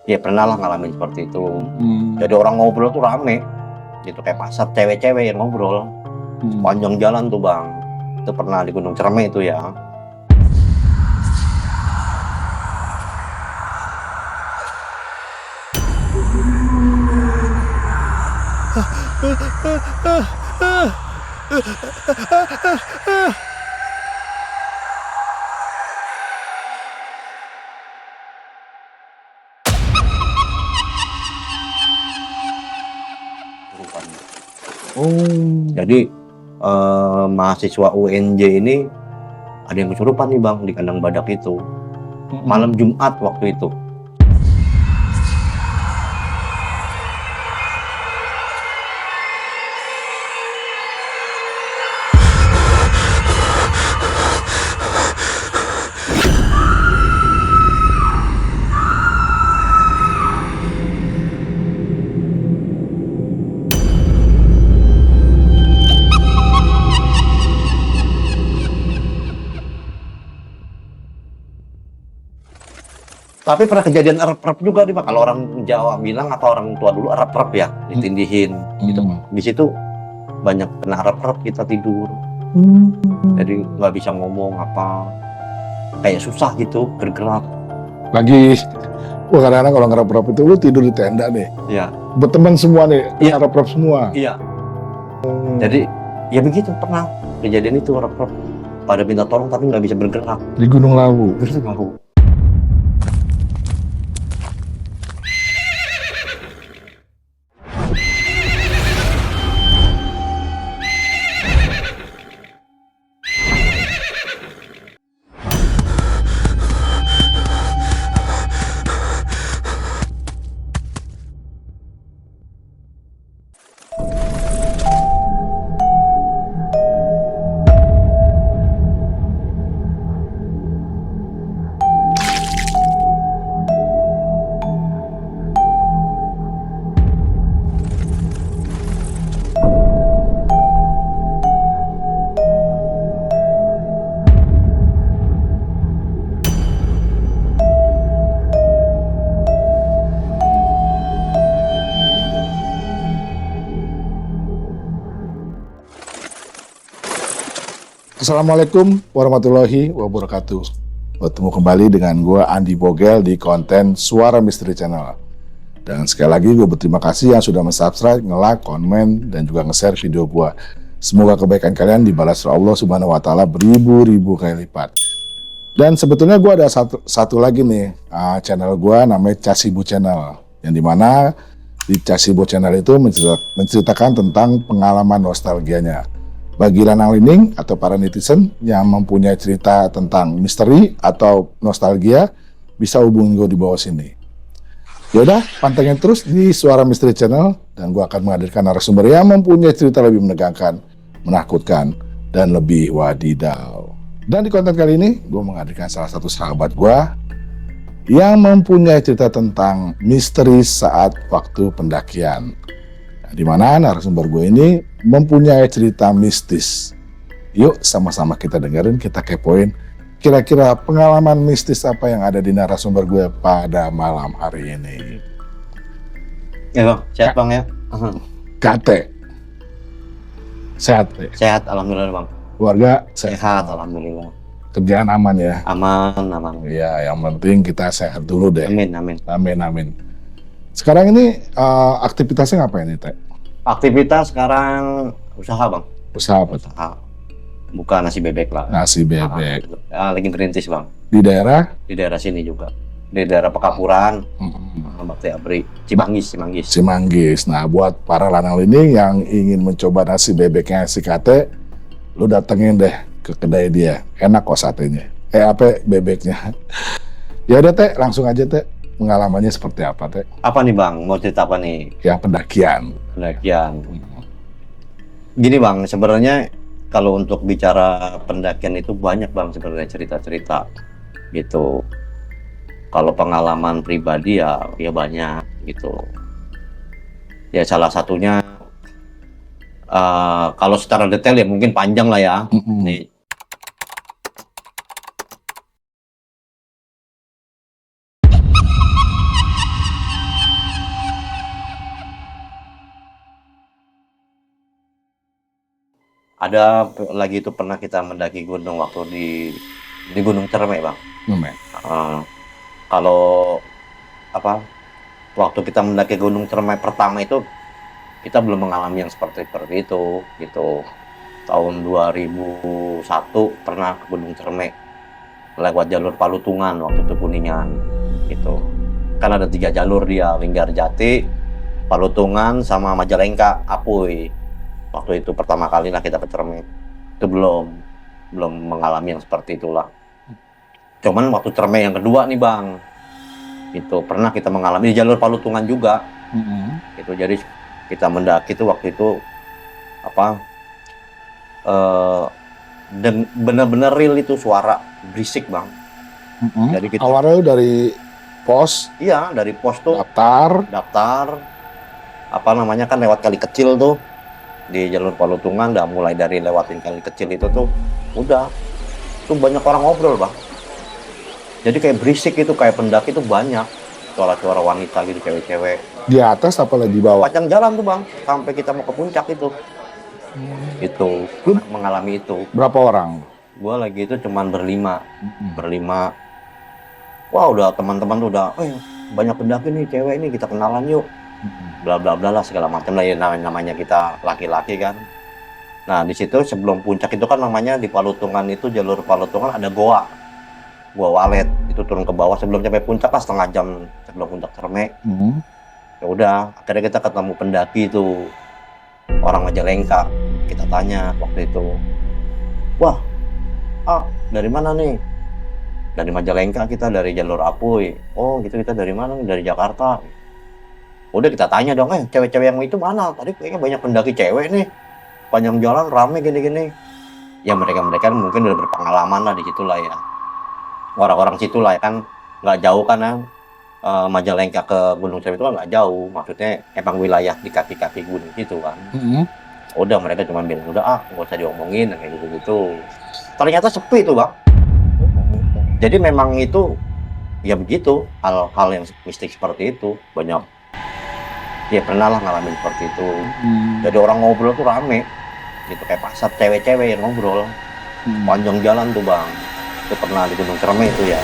Ya pernah lah ngalamin seperti itu. Hmm. Jadi orang ngobrol tuh rame, gitu kayak pasar cewek-cewek yang ngobrol sepanjang jalan tuh bang. Itu pernah di Gunung Ciremai itu ya. Jadi mahasiswa UNJ ini ada yang kesurupan nih bang di kandang badak itu. Malam Jumat waktu itu. Tapi pernah kejadian erep-erep juga nih Pak. Kalau orang Jawa bilang atau orang tua dulu erep-erep ya, ditindihin gitu. Di situ banyak kena erep-erep kita tidur. Jadi nggak bisa ngomong apa, kayak susah gitu bergerak. Lagi, kadang-kadang kalau ngerap-rap itu lu tidur di tenda nih. Iya. Berteman semua nih, Iya. ngerap-rap semua. Iya. Jadi ya begitu pernah kejadian itu erep-erep. Pada minta tolong tapi nggak bisa bergerak. Di Gunung Lawu. Gunung Lawu. Assalamualaikum warahmatullahi wabarakatuh. Bertemu kembali dengan gue Andi Bogel di konten Suara Misteri Channel. Dan sekali lagi gue berterima kasih yang sudah subscribe, nge-like, komen, dan juga nge-share video gue. Semoga kebaikan kalian dibalas oleh Allah Subhanahu Wa Taala beribu-ribu kali lipat. Dan sebetulnya gue ada satu lagi nih channel gue namanya Casibu Channel, yang dimana di Casibu Channel itu menceritakan tentang pengalaman nostalgianya. Bagi lanang lining atau para netizen yang mempunyai cerita tentang misteri atau nostalgia, bisa hubungi gue di bawah sini. Yaudah, pantengin terus di Suara Misteri Channel, dan gue akan menghadirkan narasumber yang mempunyai cerita lebih menegangkan, menakutkan, dan lebih wadidaw. Dan di konten kali ini, gue menghadirkan salah satu sahabat gue yang mempunyai cerita tentang misteri saat waktu pendakian. Di mana narasumber gue ini mempunyai cerita mistis. Yuk sama-sama kita dengerin, kita kepoin kira-kira pengalaman mistis apa yang ada di narasumber gue pada malam hari ini. Ya bang, sehat bang ya? Kate. Sehat ya? Sehat, alhamdulillah bang. Keluarga sehat, alhamdulillah. Kerjaan aman ya? Aman. Ya, yang penting kita sehat dulu deh. Amin. Sekarang ini aktivitasnya ngapain nih, Teh? Aktivitas sekarang usaha bang. Usaha apa? Usaha. Buka nasi bebek lah. Nasi bebek. Lagi ngerintis bang. Di daerah? Di daerah sini juga. Di daerah Pekapuran, Bakti Abri, Cimanggis. Nah, buat para lanang ini yang ingin mencoba nasi bebeknya si Kate, lu datengin deh ke kedai dia. Enak kok satenya. Bebeknya. Ya udah Teh, langsung aja Teh. Pengalamannya seperti apa, Teh? Apa nih Bang? Mau cerita apa nih? Ya, pendakian. Gini Bang, sebenarnya kalau untuk bicara pendakian itu banyak Bang sebenarnya cerita-cerita gitu. Kalau pengalaman pribadi ya banyak gitu. Ya salah satunya kalau secara detail ya mungkin panjang lah ya. Nih. Ada lagi itu pernah kita mendaki gunung waktu di Gunung Cermek, Bang. Kalau apa waktu kita mendaki Gunung Cermek pertama itu kita belum mengalami yang seperti itu gitu. Tahun 2001 pernah ke Gunung Cermek lewat jalur Palutungan waktu itu Kuningan gitu. Kan ada 3 jalur dia, Linggarjati, Palutungan sama Majalengka, Apuy. Waktu itu pertama kali lah kita ke Cermek. Itu belum mengalami yang seperti itulah. Cuman waktu Cermek yang kedua nih, Bang, itu pernah kita mengalami di jalur Palutungan juga. Gitu. Jadi kita mendaki itu waktu itu dan benar-benar real itu suara berisik, Bang. Jadi kita awalnya dari pos. Iya, dari pos tuh daftar kan lewat kali kecil tuh di jalur Palutungan, udah mulai dari lewatin kali kecil itu tuh udah tuh banyak orang ngobrol, Bang. Jadi kayak berisik itu, kayak pendaki itu banyak suara-suara wanita gitu, cewek-cewek. Di atas apa lagi di bawah? Panjang jalan tuh, Bang, sampai kita mau ke puncak itu. Itu mengalami itu. Berapa orang? Gua lagi itu cuman berlima. Wah, udah teman-teman tuh udah, banyak pendaki nih cewek ini, kita kenalan yuk. Bla bla bla lah segala macam lah ya, namanya kita laki-laki kan. Nah, di situ sebelum puncak itu kan namanya di Palutungan itu, jalur Palutungan ada Goa Walet, itu turun ke bawah sebelum sampai puncak lah, setengah jam sebelum puncak Cermek. Ya udah, akhirnya kita ketemu pendaki itu, orang Majalengka. Kita tanya waktu itu, wah, dari mana nih? Dari Majalengka, kita dari jalur Apuy. Oh gitu, kita dari mana nih? Dari Jakarta. Udah kita tanya dong, cewek-cewek yang itu mana? Tadi kayaknya banyak pendaki cewek nih, panjang jalan rame gini-gini. Ya mereka mungkin udah berpengalaman lah di situ lah ya. Orang-orang situ lah ya kan, nggak jauh kan ya. Majalengka ke Gunung Cermek itu kan nggak jauh, maksudnya emang wilayah di kaki-kaki gunung gitu kan. Udah mereka cuma bilang udah nggak usah diomongin kayak gitu-gitu. Ternyata sepi tuh, Bang. Jadi memang itu ya begitu, hal-hal yang mistik seperti itu banyak. Ya pernah lah ngalamin seperti itu. Jadi orang ngobrol tuh rame gitu, kayak pasar cewek-cewek yang ngobrol panjang jalan tuh, Bang. Itu pernah di Gunung Cermek itu ya.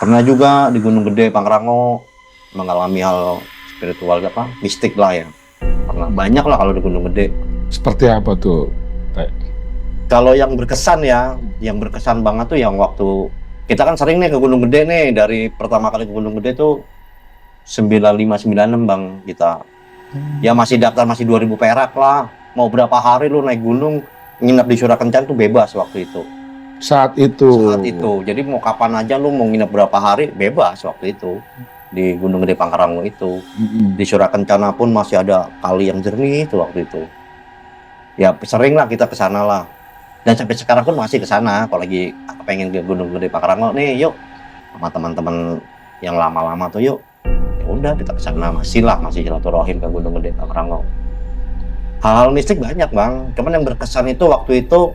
Pernah juga di Gunung Gede Pangrango mengalami hal spiritual mistik lah ya. Pernah banyak lah kalau di Gunung Gede. Seperti apa tuh? Kalau yang berkesan ya, yang berkesan banget tuh yang waktu kita kan sering nih ke Gunung Gede nih, dari pertama kali ke Gunung Gede tuh 9596, Bang, kita. Ya masih daftar, masih 2000 perak lah. Mau berapa hari lu naik gunung, nginep di Surakencan tuh bebas waktu itu. Saat itu. Jadi mau kapan aja lu mau nginep berapa hari bebas waktu itu di Gunung Gede Pangrango itu. Di Surakencana pun masih ada kali yang jernih itu waktu itu. Ya sering lah kita ke sana lah. Dan sampai sekarang pun masih ke sana kalau lagi pengen ke Gunung Gede Pangrango nih, yuk sama teman-teman yang lama-lama tuh yuk. Ya udah kita ke sana, masih silaturahim ke Gunung Gede Pangrango. Hal-hal mistik banyak, Bang. Cuman yang berkesan itu waktu itu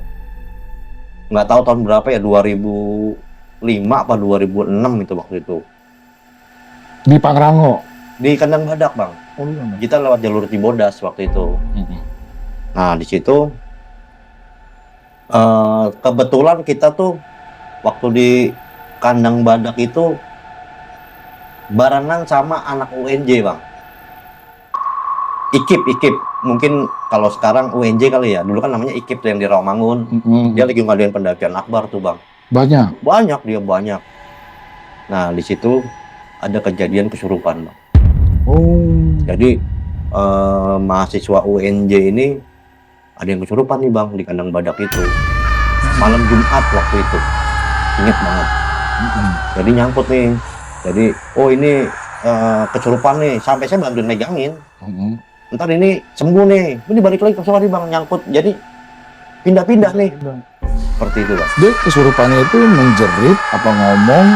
nggak tahu tahun berapa ya, 2005 apa 2006 itu waktu itu. Di Pangrango? Di Kandang Badak, Bang. Kita lewat jalur Cibodas waktu itu. Nah di situ kebetulan kita tuh waktu di Kandang Badak itu barengan sama anak UNJ, Bang. IKIP. Mungkin kalau sekarang UNJ kali ya. Dulu kan namanya IKIP tuh yang di Rawamangun. Dia lagi ngadain pendakian akbar tuh, Bang. Banyak? Banyak. Nah, di situ ada kejadian kesurupan, Bang. Jadi mahasiswa UNJ ini ada yang kesurupan nih, Bang, di Kandang Badak itu. Malam Jumat waktu itu. Ingat banget. Jadi nyangkut nih Jadi oh ini kesurupan nih, sampai saya bantuin megangin. Ntar ini sembuh nih, ini balik lagi ke sorry bang, nyangkut, jadi pindah-pindah nih. Seperti itu bang. Dia kesurupannya itu menjerit apa ngomong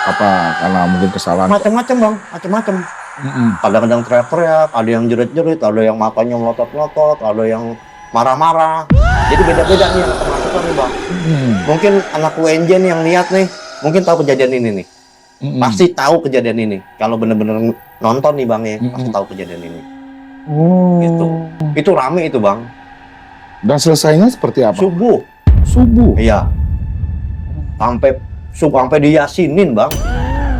apa karena mungkin kesalahan? Macam-macam bang, macam-macam. Kadang-kadang teriak-teriak, ada yang jerit-jerit, ada yang matanya melotot-melotot, ada yang marah-marah. Jadi beda-beda nih yang termasukkan nih bang. Mungkin anak UNJ nih yang lihat nih, mungkin tahu kejadian ini nih. Pasti tahu kejadian ini. Kalau bener-bener nonton nih bang ya, pasti tahu kejadian ini. Gitu. Itu rame itu bang. Dan selesainya seperti apa? Subuh. Iya. Sampai diyasinin bang.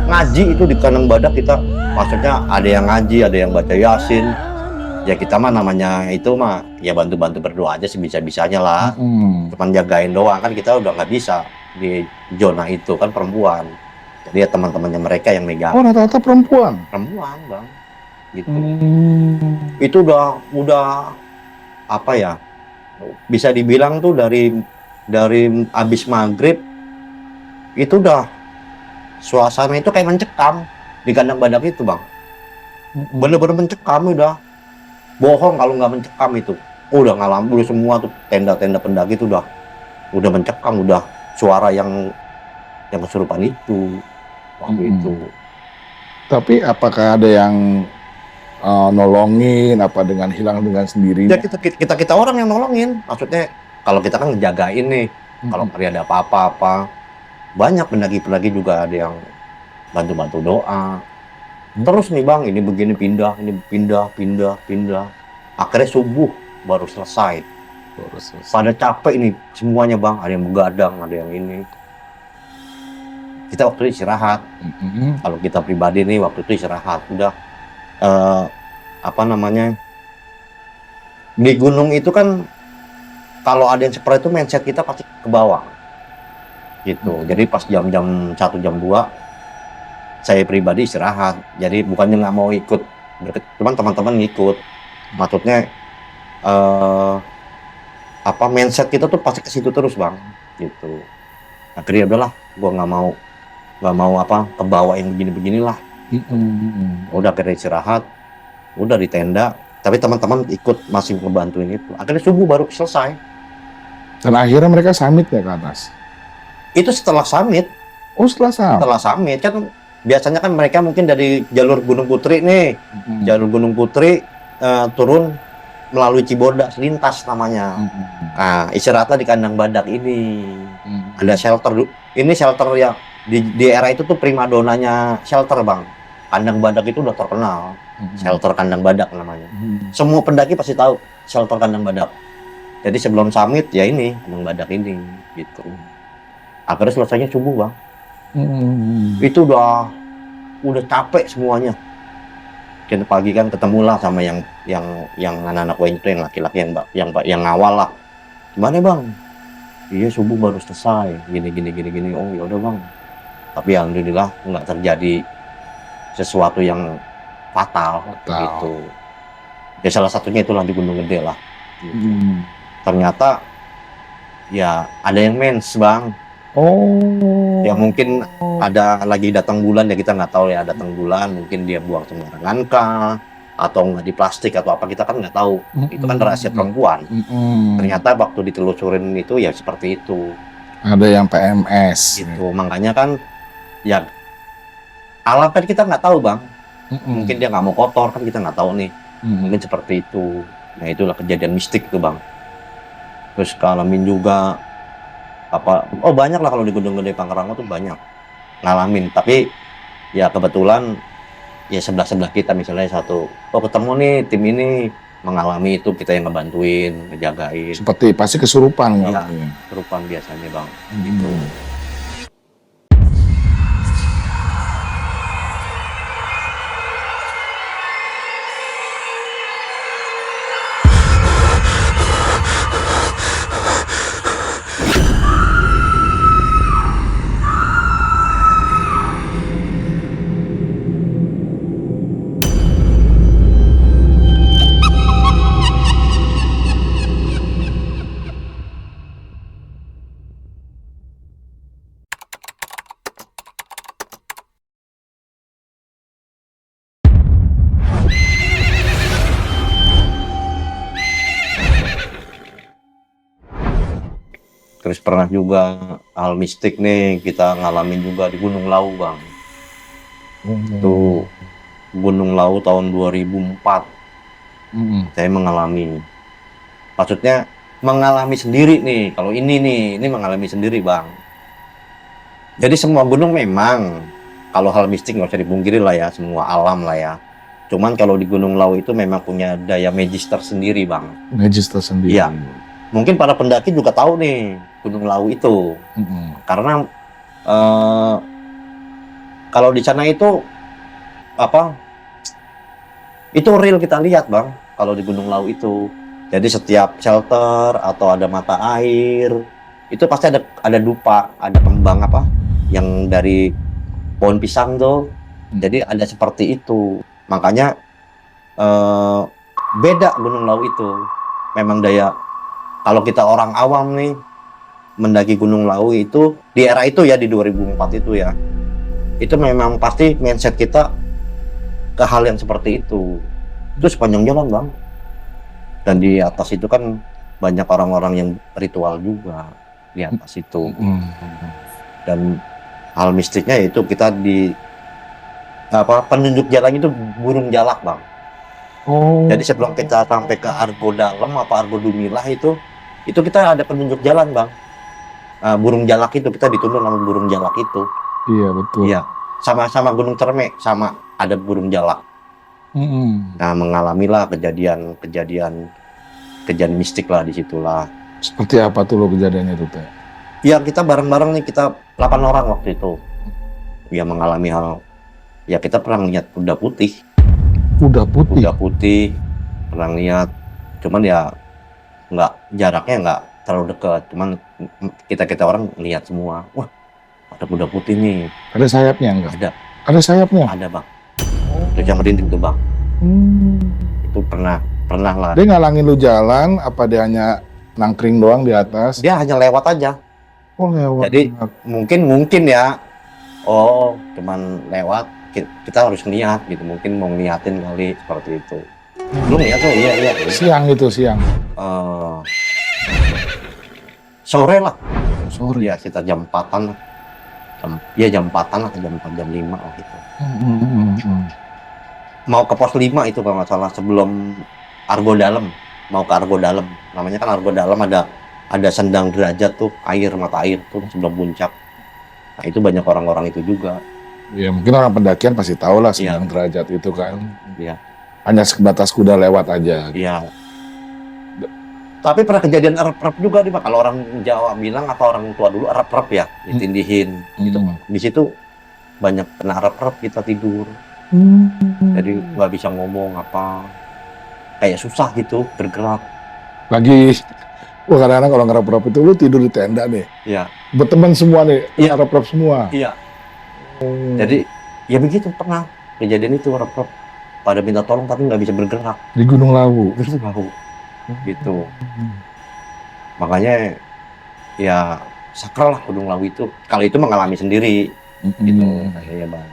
Ngaji itu di kandang badak kita, maksudnya ada yang ngaji, ada yang baca yasin. Ya kita mah namanya itu mah ya bantu-bantu berdoa aja sebisa-bisanya lah. Cuman jagain doang kan kita udah nggak bisa di zona itu kan perempuan. Jadi ya teman-temannya mereka yang megang. Oh rata-rata perempuan? Perempuan bang. Gitu. Itu udah apa ya? Bisa dibilang tuh dari abis maghrib itu udah suasana itu kayak mencekam di kandang badak itu bang. Bener-bener mencekam udah. Bohong kalau nggak mencekam itu. Udah udah semua tuh tenda-tenda pendaki itu udah mencekam, udah suara yang kesurupan itu waktu itu. Tapi apakah ada yang nolongin apa dengan hilang dengan sendirinya? Ya kita orang yang nolongin. Maksudnya kalau kita kan ngejagain nih. Kalau ada apa-apa, banyak pendaki-pendaki juga ada yang bantu-bantu doa. Terus nih bang, ini begini pindah. Akhirnya subuh baru selesai. Pada capek nih semuanya bang, ada yang begadang, ada yang ini. Kita waktu itu istirahat. Kalau kita pribadi nih waktu itu istirahat. Udah di gunung itu kan kalau ada yang seperti itu mindset kita pasti ke bawah. Gitu. Jadi pas jam 1 jam 2 saya pribadi istirahat. Jadi bukannya nggak mau ikut, cuman teman-teman ngikut. Maksudnya mindset kita tuh pasti ke situ terus bang. Gitu. Akhirnya udahlah, gua nggak mau kebawa yang begini-beginilah. Udah akhirnya istirahat, udah di tenda. Tapi teman-teman ikut masih ngebantuin itu. Akhirnya subuh baru selesai. Dan akhirnya mereka summit ya ke atas? Itu setelah summit. Oh setelah summit kan biasanya kan mereka mungkin dari jalur Gunung Putri nih. Jalur Gunung Putri turun melalui Cibodas, lintas namanya. Nah, istirahatnya di kandang badak ini. Ada shelter. Ini shelter yang di era itu tuh primadonanya shelter bang. Kandang badak itu udah terkenal. Shelter kandang badak namanya. Semua pendaki pasti tahu shelter kandang badak. Jadi sebelum summit ya ini kandang badak ini gitu. Akhirnya selesainya subuh bang. Itu udah capek semuanya. Kita pagi kan ketemulah sama yang anak-anak WNJ itu yang laki-laki yang ngawal lah. Gimana bang? Iya subuh baru selesai. Gini. Oh ya udah bang. Tapi alhamdulillah nggak terjadi sesuatu yang fatal. Gitu. Ya salah satunya itulah di Gunung Gede lah. Gitu. Ternyata ya ada yang mens bang. Oh. Ya mungkin ada lagi datang bulan ya kita nggak tahu ya datang bulan mungkin dia buang sembarangan kah atau nggak di plastik atau apa kita kan nggak tahu. Itu kan rahasia perempuan. Ternyata waktu ditelusurin itu ya seperti itu. Ada yang PMS. Gitu. Makanya kan ya alam kan kita nggak tahu bang. Mungkin dia nggak mau kotor kan kita nggak tahu nih. Mungkin seperti itu. Nah itulah kejadian mistik tuh bang. Terus ngalamin juga banyak lah kalau di Gunung Gede Pangrango tuh banyak ngalamin. Tapi ya kebetulan ya sebelah kita misalnya ketemu nih tim ini mengalami itu kita yang ngebantuin, ngejagain. Seperti pasti kesurupan ya, kesurupan biasanya bang. Gitu. Terus pernah juga hal mistik nih kita ngalamin juga di Gunung Lawu, Bang. Itu Gunung Lawu tahun 2004 saya mengalami. Maksudnya mengalami sendiri nih. Kalau ini mengalami sendiri, Bang. Jadi semua gunung memang kalau hal mistik nggak usah dipungkiri lah ya, semua alam lah ya. Cuman kalau di Gunung Lawu itu memang punya daya magis tersendiri, Bang. Magis tersendiri. Iya. Mungkin para pendaki juga tahu nih Gunung Lawu itu. Karena kalau di sana itu itu real kita lihat, Bang. Kalau di Gunung Lawu itu. Jadi setiap shelter atau ada mata air itu pasti ada dupa, ada kembang yang dari pohon pisang tuh. Jadi ada seperti itu. Makanya beda Gunung Lawu itu. Memang daya, kalau kita orang awam nih mendaki Gunung Lawu itu di era itu ya, di 2004 itu ya, itu memang pasti mindset kita ke hal yang seperti itu sepanjang jalan, Bang. Dan di atas itu kan banyak orang-orang yang ritual juga di atas itu. Dan hal mistiknya itu kita di penunjuk jalan itu burung jalak, Bang. Jadi sebelum kita sampai ke Argo Dalam Argo Dumilah itu kita ada penunjuk jalan, Bang. Burung jalak itu kita dituntun sama burung jalak itu. Iya, betul. Iya, sama Gunung Terme sama ada burung jalak. Nah, mengalamilah kejadian mistik lah di situlah. Seperti apa tuh lo kejadiannya itu, Teh? Ya, kita bareng-bareng nih, kita 8 orang waktu itu. Ya, mengalami hal. Ya, kita pernah lihat kuda putih. Kuda putih? Kuda putih, pernah lihat. Cuman ya, jaraknya nggak terlalu dekat. Cuman kita orang lihat semua. Wah, ada kuda putih nih. Ada sayapnya enggak? Ada. Ada sayapnya? Ada, Bang. Itu yang merinding tuh, Bang. Itu pernah lah. Dia ngalangin lu jalan, apa dia hanya nangkring doang di atas? Dia hanya lewat aja. Oh, lewat. Jadi mungkin ya, cuman lewat, kita harus niat gitu. Mungkin mau ngeliatin kali, seperti itu. Belum ya tuh, iya. Siang itu, siang? Sore lah. Sore? Ya, sekitar jam 4-an lah. Jam 4-an atau jam 4, jam 5 lah gitu. Mau ke pos 5 itu kalau nggak salah, sebelum Argo Dalam. Mau ke Argo Dalam. Namanya kan Argo Dalam, ada sendang derajat tuh, mata air tuh sebelum puncak. Nah, itu banyak orang-orang itu juga. Ya, mungkin orang pendakian pasti tahu lah sendang derajat itu kan. Iya. Hanya sebatas kuda lewat aja. Iya. Tapi pernah kejadian erep-erep juga nih, Pak. Kalau orang Jawa bilang atau orang tua dulu erep-erep ya, ditindihin gitu. Di situ banyak kena erep-erep, kita tidur. Jadi nggak bisa ngomong kayak susah gitu bergerak. Kadang-kadang kalau ngerap-rap itu lu tidur di tenda nih. Iya. Berteman semua nih, Iya. ngerap-rap semua. Iya. Jadi ya begitu, pernah kejadian itu erep-erep. Pada minta tolong tapi nggak bisa bergerak. Di Gunung Lawu. Gitu. Makanya ya sakral lah Gunung Lawu itu. Kalau itu mengalami sendiri gitu kayaknya, Bang.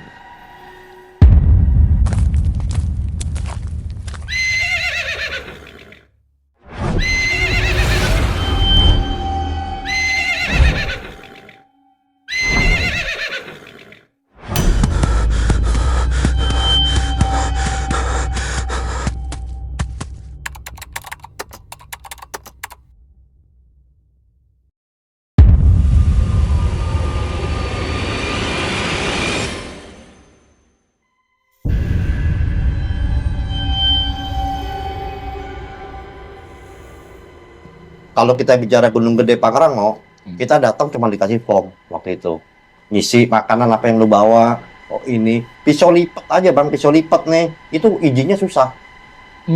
Kalau kita bicara Gunung Gede Pangrango, kita datang cuma dikasih form waktu itu. Ngisi makanan apa yang lu bawa. Oh ini, pisau lipat aja, Bang, pisau lipat nih. Itu izinnya susah.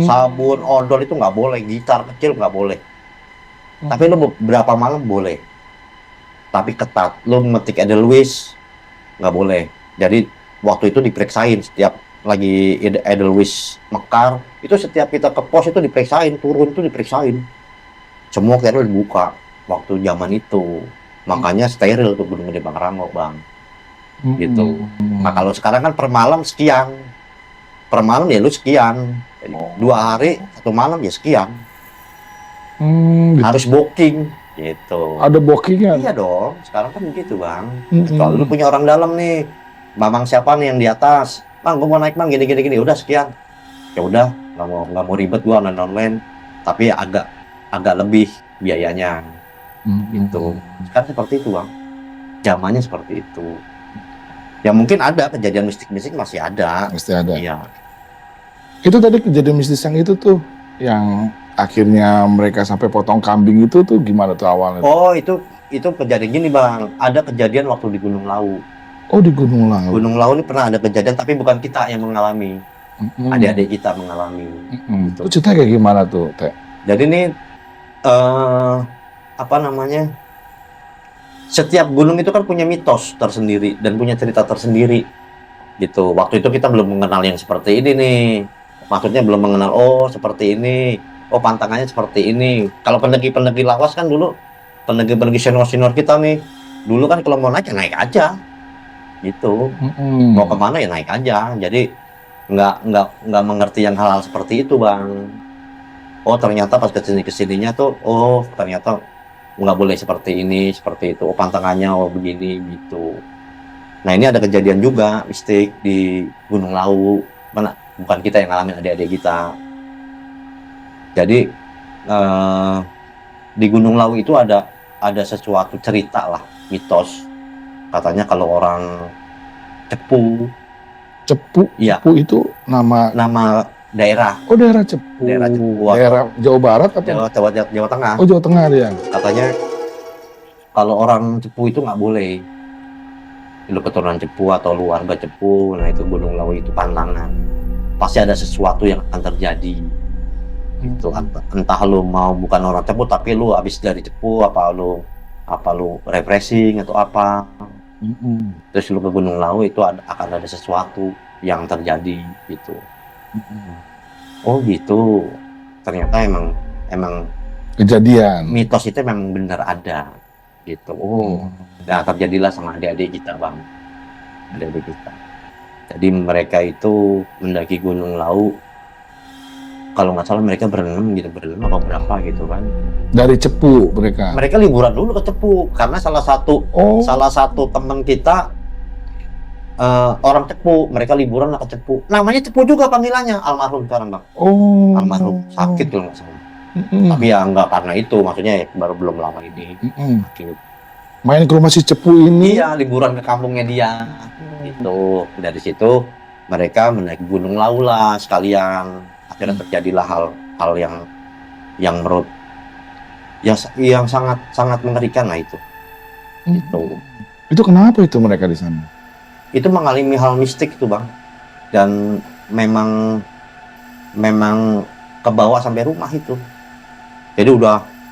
Sabun, odol itu nggak boleh, gitar kecil nggak boleh. Tapi lu berapa malam boleh. Tapi ketat, lu metik Edelweiss nggak boleh. Jadi waktu itu diperiksain setiap lagi Edelweiss mekar, itu setiap kita ke pos itu diperiksain, turun itu diperiksain. Semua steril dibuka waktu zaman itu. Makanya steril tuh Gunung Gede Pangrango, Bang. Gitu. Nah, kalau sekarang kan per malam sekian. Per malam ya lu sekian. Jadi, 2 hari, 1 malam ya sekian. Harus booking Gitu. Ada bookingan. Iya dong, sekarang kan begitu bang. Mm-mm. Kalau lu punya orang dalam nih, mamang siapa nih yang di atas? Bang, gua mau naik bang, gini, udah sekian. Ya udah, nggak mau ribet gua online, tapi agak lebih biayanya. Gitu. Sekarang seperti itu bang, zamannya seperti itu. Ya mungkin ada kejadian mistik-mistik masih ada. Mesti ada. Iya. Itu tadi kejadian mistis yang itu tuh, yang akhirnya mereka sampai potong kambing itu tuh gimana tuh awalnya? Oh itu kejadian gini bang, ada kejadian waktu di Gunung Lawu. Oh di Gunung Lawu. Gunung Lawu ini pernah ada kejadian, tapi bukan kita yang mengalami, adik-adik kita mengalami. Itu cerita kayak gimana tuh, Teh? Jadi ini apa namanya? Setiap gunung itu kan punya mitos tersendiri dan punya cerita tersendiri. Gitu. Waktu itu kita belum mengenal yang seperti ini nih. Maksudnya belum mengenal seperti ini. Oh pantangannya seperti ini. Kalau pendaki-pendaki lawas kan dulu, pendaki-pendaki senior-senior kita nih, dulu kan kalau mau naik ya naik aja. Gitu. Mau kemana ya naik aja. Jadi nggak mengerti yang hal-hal seperti itu bang. Oh ternyata pas kesininya tuh, oh ternyata nggak boleh seperti ini, seperti itu. Oh pantangannya begini gitu. Nah ini ada kejadian juga mistik di Gunung Lawu. Mana bukan kita yang ngalamin, adik-adik kita. Jadi di Gunung Lawu itu ada sesuatu cerita lah, mitos. Katanya kalau orang Cepu. Iya. Cepu itu nama daerah. Oh daerah Cepu. Daerah Cepu. Daerah Jawa Barat atau? Jawa Tengah. Oh Jawa Tengah dia. Katanya kalau orang Cepu itu nggak boleh. Lu keturunan Cepu atau lu warga Cepu, nah itu Gunung Lawu itu pantangan. Pasti ada sesuatu yang akan terjadi. Itu entah lu mau bukan orang Cepu tapi lu habis dari Cepu, apa lu refreshing atau apa. Terus lu ke Gunung Lawu itu akan ada sesuatu yang terjadi gitu. Oh gitu. Ternyata emang Kejadian. mitos itu memang benar ada gitu. Nah terjadilah sama adik-adik kita bang, adik-adik kita. Jadi mereka itu mendaki Gunung Lawu, kalau nggak salah mereka berenam apa berapa gitu kan. Dari Cepu mereka. Mereka liburan dulu ke Cepu karena salah satu teman kita orang Cepu, mereka liburan ke Cepu. Namanya Cepu juga panggilannya, almarhum sekarang bang. Almarhum sakit kalau nggak salah. Tapi ya nggak karena itu, maksudnya ya, baru belum lama ini. Main ke rumah si Cepu ini. Iya, liburan ke kampungnya dia. Gitu. Dari situ mereka menaiki Gunung Lawu lah sekalian. Akhirnya terjadilah hal yang menurut yang sangat mengerikan lah itu. Gitu. Itu kenapa itu mereka di sana? Itu mengalami hal mistik itu bang. Dan memang kebawa sampai rumah itu. Jadi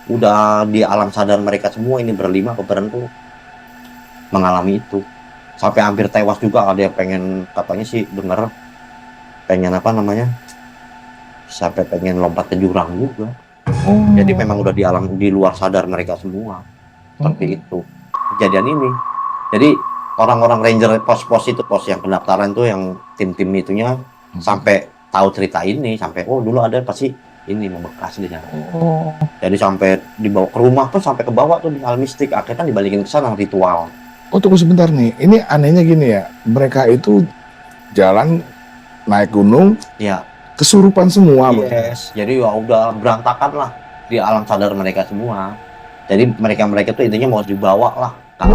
udah di alam sadar mereka semua ini berlima berempat mengalami itu. Sampai hampir tewas juga, ada yang pengen, katanya sih dengar pengen apa namanya, sampai pengen lompat ke jurang juga. Jadi memang udah di luar sadar mereka semua. Seperti itu kejadian ini. Jadi orang-orang ranger pos-pos itu, pos yang pendaftaran tuh, yang tim-tim itunya sampai tahu cerita ini, sampai oh dulu ada pasti ini membekas di sana. Jadi sampai dibawa ke rumah pun sampai ke bawah tuh di hal mistik. Akhirnya kan dibalikin ke sana ritual. Oh tunggu sebentar nih, ini anehnya gini ya, mereka itu jalan naik gunung, Ya. kesurupan semua. Yes. Jadi ya udah berantakan lah di alam sadar mereka semua. Jadi mereka tuh intinya mau dibawa lah ke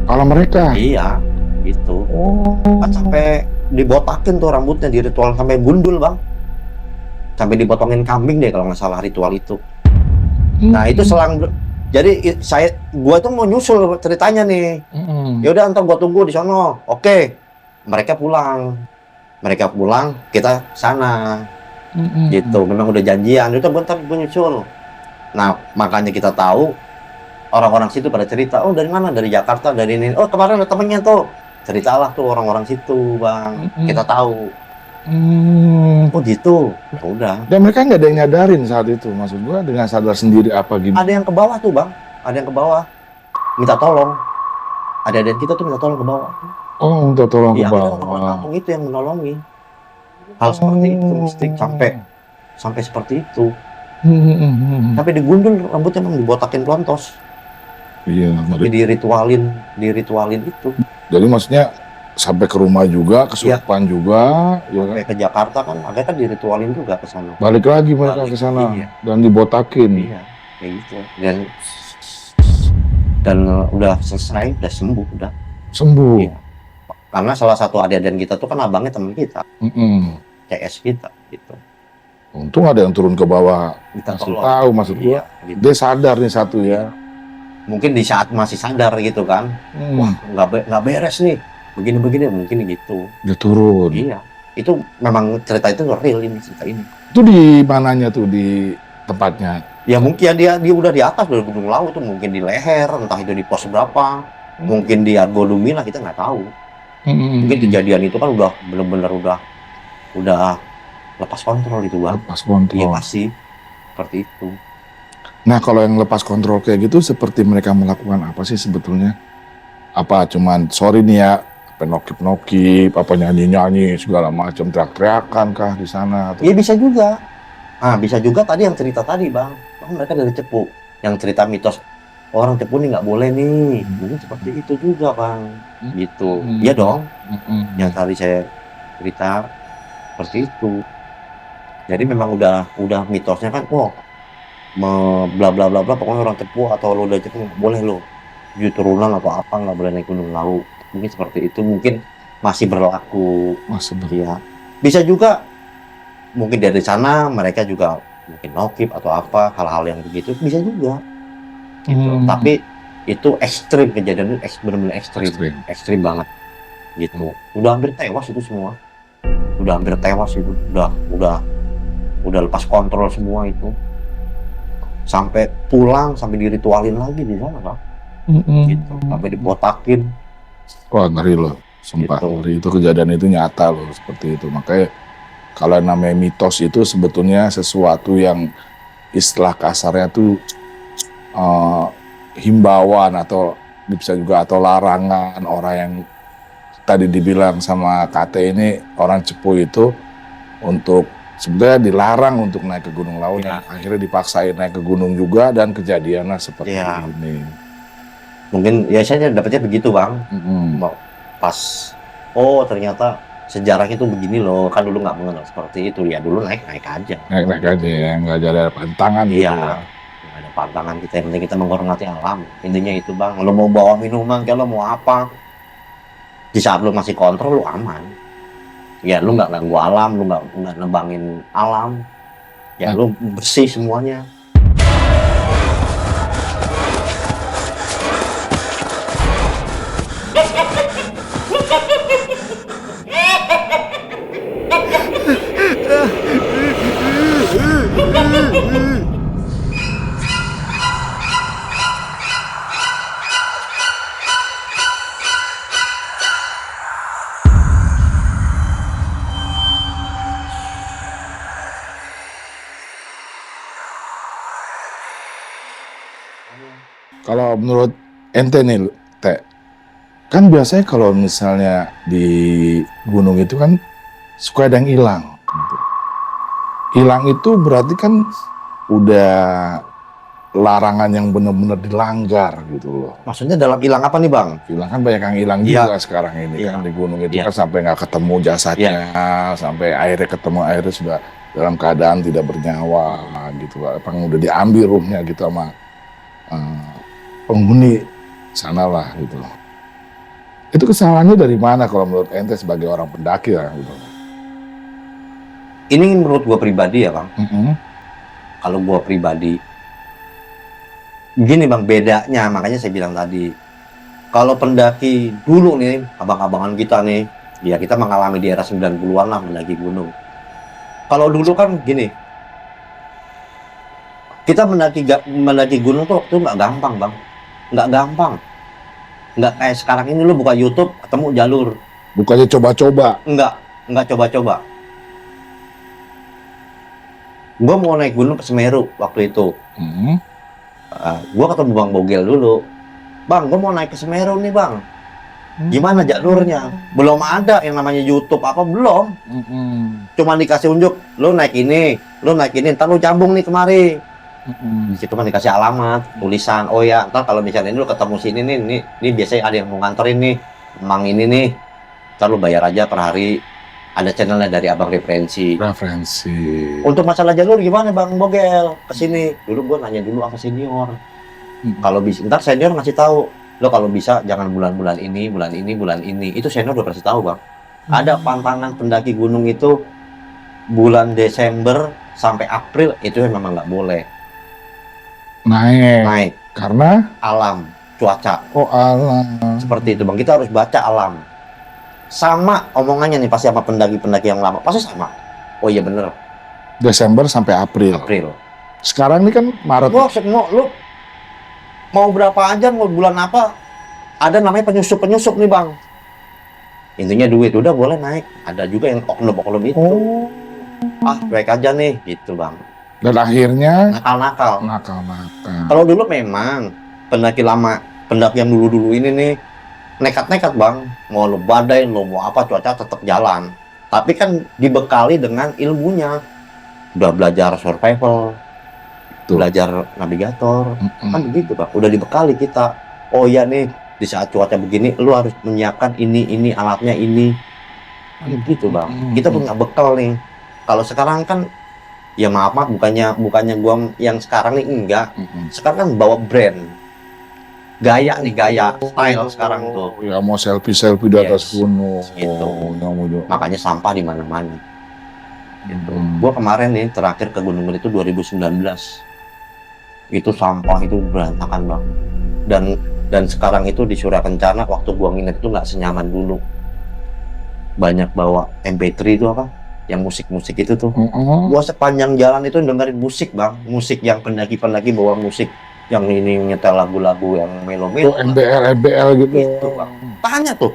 alam mereka. Iya, gitu. Kan sampai dibotakin tuh rambutnya di ritual, sampai gundul bang. Sampai dipotongin kambing deh kalau nggak salah ritual itu. Nah itu jadi gua tuh mau nyusul ceritanya nih. Ya udah ntar gua tunggu di sono. Oke. Mereka pulang, kita sana. Gitu. Memang udah janjian. Udah bentar gua nyusul. Nah makanya kita tahu orang-orang situ pada cerita. Oh dari mana? Dari Jakarta, dari ini. Oh kemarin ada temennya tuh. Ceritalah tuh orang-orang situ bang. Kita tahu. Oh gitu. Ya udah. Dan mereka nggak ada yang nyadarin saat itu, maksud gua dengan sadar sendiri apa gimana? Ada yang ke bawah tuh bang, ada yang ke bawah minta tolong. Ada kita tuh minta tolong ke bawah. Oh minta tolong ke bawah. Kampung itu yang menolongi. Hal seperti itu mistik sampai seperti itu. Sampai digundul rambutnya, emang dibotakin pelontos. Iya, Tapi diritualin itu. Jadi maksudnya sampai ke rumah juga, kesurupan juga, ya kan? Sampai ke Jakarta kan, akhirnya kan diritualin juga ke sana. Balik lagi mereka ke sana Iya. dan dibotakin. Iya, kayak gitu. Dan udah selesai, udah sembuh, udah. Sembuh. Iya. Karena salah satu adik-adik kita tuh kan abangnya teman kita, CS kita, gitu. Untung ada yang turun ke bawah. Kita Masih tolong. tahu maksud gua. Iya, gitu. Dia sadar nih satu ya. Mungkin di saat masih sadar gitu kan, wah nggak beres nih, begini-begini, mungkin gitu. Dia turun. Iya, itu memang cerita itu real ini, cerita ini. Itu di mananya tuh, di tempatnya? Ya mungkin dia udah di atas dari Gunung Lawu tuh, mungkin di leher, entah itu di pos berapa, mungkin di Argo Lumila, kita nggak tahu. Mungkin kejadian itu kan udah bener-bener udah lepas kontrol itu bang. Lepas kontrol. Iya pasti seperti itu. Nah kalau yang lepas kontrol kayak gitu, seperti mereka melakukan apa sih sebetulnya? Apa cuman sorry nih ya, apa nokip-nokip, apa nyanyi-nyanyi segala macam, teriak-teriakan kah di sana? Iya bisa juga. Nah bisa juga tadi yang cerita tadi bang, mereka dari Cepu, yang cerita mitos orang Cepu nih nggak boleh nih, mungkin seperti itu juga bang, gitu. Iya dong. Yang tadi saya cerita seperti itu. Jadi memang udah mitosnya kan, bla bla bla bla, pokoknya orang Cepu atau lo udah Cepu nggak boleh lo, turunan atau apa nggak boleh naik Gunung Lawu. Mungkin seperti itu, mungkin masih berlaku. Ya. Bisa juga mungkin dari sana mereka juga mungkin nokip atau apa, hal-hal yang begitu bisa juga. Gitu. Tapi itu ekstrim, kejadian itu benar-benar ekstrim banget. Gitu. Udah hampir tewas itu semua. Udah hampir tewas itu. Udah lepas kontrol semua itu. Sampai pulang, sampai diritualin lagi di sana, Pak. Gitu. Sampai dibotakin. Wah, ngeri loh. Sumpah, Gitu. ngeri. Itu kejadian itu nyata loh, seperti itu. Makanya kalau namanya mitos itu sebetulnya sesuatu yang istilah kasarnya tuh himbauan atau bisa juga atau larangan orang yang tadi dibilang sama Kate ini, orang Cepu itu untuk sebenarnya dilarang untuk naik ke Gunung Lawu, akhirnya dipaksain naik ke gunung juga dan kejadiannya seperti ini. Mungkin ya saya dapetnya begitu bang. Pas ternyata sejarah itu begini loh, kan dulu nggak mengenal seperti itu ya, dulu naik aja. Naik aja ya, nggak ada pantangan gitu ya. Nggak ada pantangan, kita yang penting kita menghormati alam, intinya itu bang. Lo mau bawa minuman, kayak lo mau apa, di saat lo masih kontrol lo aman. Ya lu nggak ganggu alam, lu nggak nebangin alam, ya lu bersih semuanya. Kalau menurut ente nih, Teh, kan biasanya kalau misalnya di gunung itu kan suka ada yang hilang. Gitu. Hilang itu berarti kan udah larangan yang benar-benar dilanggar gitu loh. Maksudnya dalam hilang apa nih bang? Hilang kan banyak yang hilang juga sekarang ini kan di gunung itu kan sampai nggak ketemu jasadnya, sampai akhirnya ketemu, akhirnya sudah dalam keadaan tidak bernyawa gitu. Apa udah diambil ruhnya gitu sama penghuni sana lah gitu. Itu kesalahannya dari mana kalau menurut ente sebagai orang pendaki lah gitu? Ini menurut gua pribadi ya bang. Kalau gua pribadi, gini bang, bedanya makanya saya bilang tadi, kalau pendaki dulu nih, abang-abangan kita nih, ya kita mengalami di era 90-an lah mendaki gunung. Kalau dulu kan gini, kita mendaki gunung tuh waktu nggak gampang bang. Nggak gampang, nggak kayak sekarang ini lu buka YouTube ketemu jalur. Bukannya coba-coba? Nggak coba-coba. Gua mau naik gunung ke Semeru waktu itu. Gua ketemu Bang Bogel dulu. Bang, gua mau naik ke Semeru nih bang. Gimana jalurnya? Belum ada yang namanya YouTube apa belum. Cuma dikasih unjuk, lu naik ini, lu naik ini, ntar lu cambung nih kemari. Di situ kan dikasih alamat, tulisan, oh ya, ntar kalau misalnya ini lu ketemu sini nih, ini biasanya ada yang mau nganterin nih, emang ini nih, ntar lu bayar aja per hari, ada channelnya dari Abang Referensi. Untuk masalah jalur gimana Bang Bogel, kesini, dulu gua nanya dulu sama senior, kalau bisa, ntar senior ngasih tahu, lo kalau bisa jangan bulan-bulan ini, itu senior udah kasih tahu Bang. Ada pantangan pendaki gunung itu, bulan Desember sampai April, itu memang nggak boleh. Naik Karena alam, cuaca. oh alam. Seperti itu Bang, kita harus baca alam. Sama omongannya nih pasti sama pendaki-pendaki yang lama, pasti sama. Oh iya bener, Desember sampai April. Sekarang ini kan Maret. Lu mau berapa aja, mau bulan apa, ada namanya penyusup nih Bang. Intinya duit, udah boleh naik. Ada juga yang oknum-oknum itu. Baik aja nih, gitu Bang. Dan akhirnya nakal-nakal. Kalau dulu memang pendaki lama, pendaki yang dulu-dulu ini nih nekat-nekat Bang, mau lo badai, lo mau apa, cuaca tetap jalan. Tapi kan dibekali dengan ilmunya, udah belajar survival, belajar navigator, kan begitu Bang, udah dibekali kita. Oh iya nih, di saat cuaca begini, lu harus menyiapkan ini alatnya ini, gitu Bang. Kita punya bekal nih. Kalau sekarang kan ya maaf bukannya gua yang sekarang nih enggak. Sekarang kan bawa brand. Gaya style sekarang tuh. Ya mau selfie di atas gunung. Gitu. Makanya sampah di mana-mana. Gitu. Gua kemarin nih terakhir ke Gunung Gede itu 2019. Itu sampah itu berantakan Bang. Dan sekarang itu di Surya Kencana waktu gua nginep itu nggak senyaman dulu. Banyak bawa MP3 itu apa? Yang musik-musik itu tuh. Gua sepanjang jalan itu dengerin musik Bang, musik yang pendaki-pendaki bawa musik yang ini nyetel lagu-lagu yang melo-melo. MBL gitu. Itu Bang. Tanya tuh.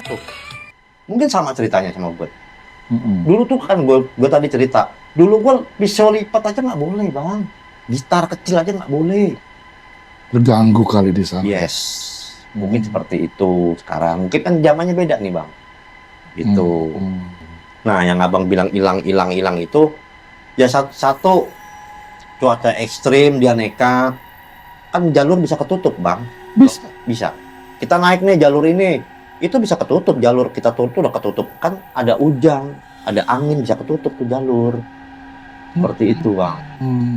Tuh. Mungkin sama ceritanya sama gue. Dulu tuh kan gue tadi cerita, dulu gue pisau lipat aja nggak boleh Bang, gitar kecil aja nggak boleh. Terganggu kali di sana. Yes, mungkin seperti itu sekarang. Mungkin kan zamannya beda nih Bang. Gitu. Nah yang Abang bilang hilang itu, ya satu cuaca ekstrim, dia nekat, kan jalur bisa ketutup Bang. Bisa. Kita naik nih jalur ini. Itu bisa ketutup jalur, kita tuh udah ketutup kan, ada hujan, ada angin, bisa ketutup tuh jalur seperti itu Bang.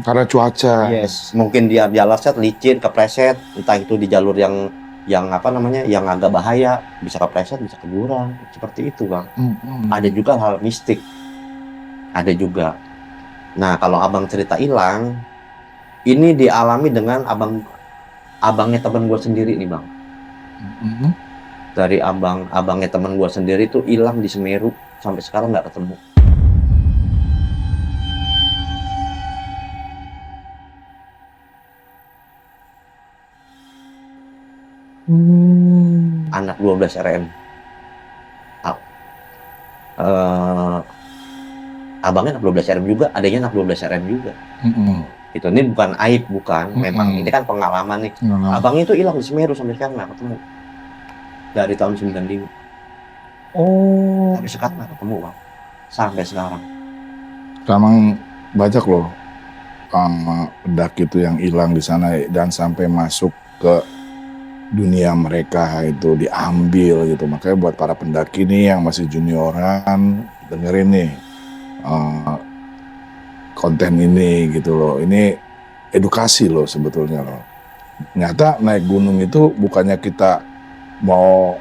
Karena cuaca. Yes, mungkin dia jalan licin, kepleset, entah itu di jalur yang apa namanya, yang agak bahaya, bisa kepleset, bisa ke jurang, seperti itu Bang. Ada juga hal mistik, ada juga. Nah kalau Abang cerita hilang, ini dialami dengan abangnya teman gue sendiri nih Bang. Dari abangnya teman gue sendiri tuh hilang di Semeru, sampai sekarang nggak ketemu. Anak 12 RM. Abangnya anak 12 RM juga, adanya anak 12 RM juga. Itu ini bukan aib, bukan. Memang ini kan pengalaman nih. Abangnya itu hilang di Semeru sampai sekarang nggak ketemu. Dari tahun 95. Tapi sekarang nggak ketemu Bang. Sampai sekarang. Memang banyak loh pendaki itu yang hilang di sana dan sampai masuk ke dunia mereka itu diambil gitu. Makanya buat para pendaki nih yang masih junioran, dengerin nih konten ini gitu loh. Ini edukasi loh sebetulnya loh. Ternyata naik gunung itu bukannya kita mau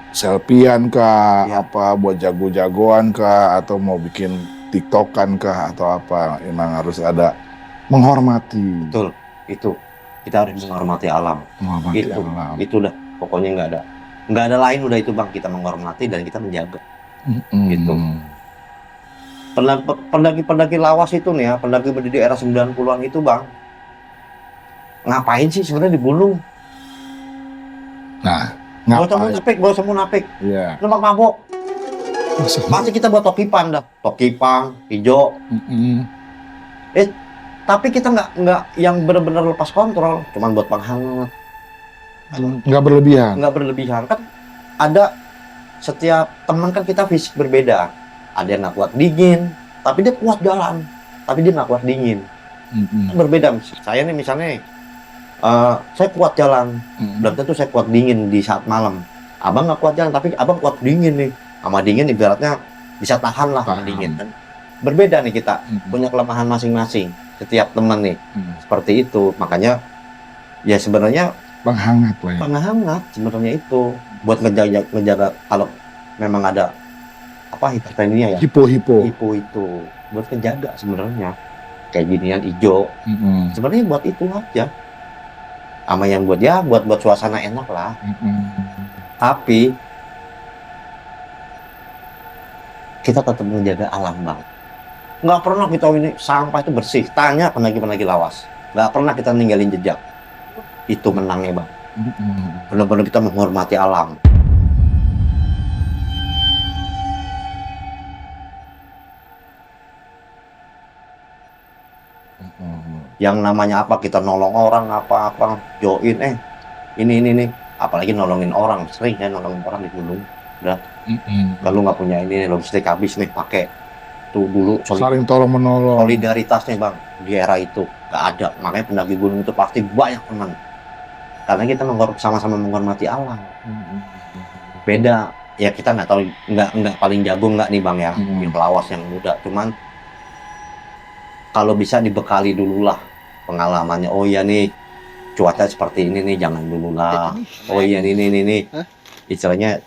selfiean kah, apa buat jago-jagoan kah, atau mau bikin tiktokan kah, atau apa. Emang harus ada menghormati. Betul, itu kita harus menghormati alam. Itu dah pokoknya nggak ada lain, udah itu Bang, kita menghormati dan kita menjaga. Gitu. Pendaki lawas itu nih ya, pendaki di era 90-an itu Bang, ngapain sih sebenarnya di gunung? Nah, Gak usah munafik, gak usah munafik. Iya. Lu mabok. Pasti kita buat tokipang dah. Tokipang, hijau. Tapi kita nggak yang benar-benar lepas kontrol. Cuman buat penghangat. Nggak berlebihan. Nggak berlebihan. Kan ada setiap teman kan kita fisik berbeda. Ada yang nggak kuat dingin, tapi dia kuat jalan. Tapi dia nggak kuat dingin. Berbeda. Saya nih misalnya, saya kuat jalan. Belum tentu saya kuat dingin di saat malam. Abang nggak kuat jalan, tapi abang kuat dingin nih. Sama dingin ibaratnya bisa tahan lah sama dingin kan. Berbeda nih kita, punya kelemahan masing-masing. Setiap teman nih, seperti itu. Makanya, ya sebenarnya penghangat lah ya. Penghangat sebenarnya itu. Buat ngejaga kalau memang ada hipertermia ya. Hipo itu. Buat ngejaga sebenarnya. Kayak ginian hijau. Sebenarnya buat itu aja. Sama yang buat suasana enak lah. Tapi kita tetap menjaga alam, Bang. Nggak pernah kita ini sampah itu bersih. Tanya penagih-penagih lawas. Nggak pernah kita ninggalin jejak. Itu menangnya, Bang. Benar-benar kita menghormati alam. Yang namanya apa, kita nolong orang apa join ini apalagi nolongin orang, sering ya nolongin orang di gunung. Udah kalau nggak punya ini logistik habis nih, pakai tuh dulu saling tolong menolong, solidaritasnya, Bang, di era itu nggak ada. Makanya pendaki gunung itu pasti banyak teman, karena kita sama-sama menghormati alam. Beda ya, kita nggak tahu, nggak paling jago nggak nih, Bang, ya yang pelawas yang muda. Cuman kalau bisa dibekali dulu lah pengalamannya. Oh iya nih, cuaca seperti ini nih, jangan dulu lah. Oh iya ini istilahnya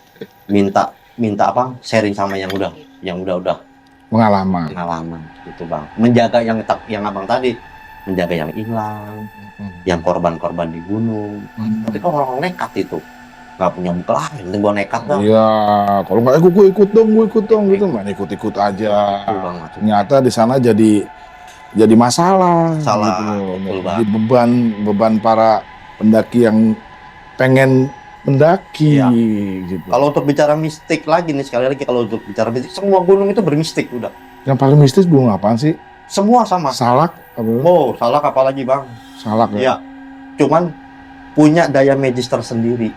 minta sharing sama yang udah pengalaman gitu, Bang. Menjaga yang abang tadi, menjaga yang hilang, yang korban-korban di gunung. Tapi kalau orang nekat itu nggak punya bekal, nanti gua nekat dah. Iya, kalau nggak gue ikut dong gitu, main ikut aja. Ternyata di sana jadi masalah gitu. Jadi beban para pendaki yang pengen mendaki gitu. Kalau untuk bicara mistik lagi nih, sekali lagi kalau untuk bicara mistik, semua gunung itu bermistik udah. Yang paling mistis gunung apaan sih? Semua sama. Salak apa? Oh, salak apalagi, Bang? Salak ya. Iya. Cuman punya daya magis tersendiri.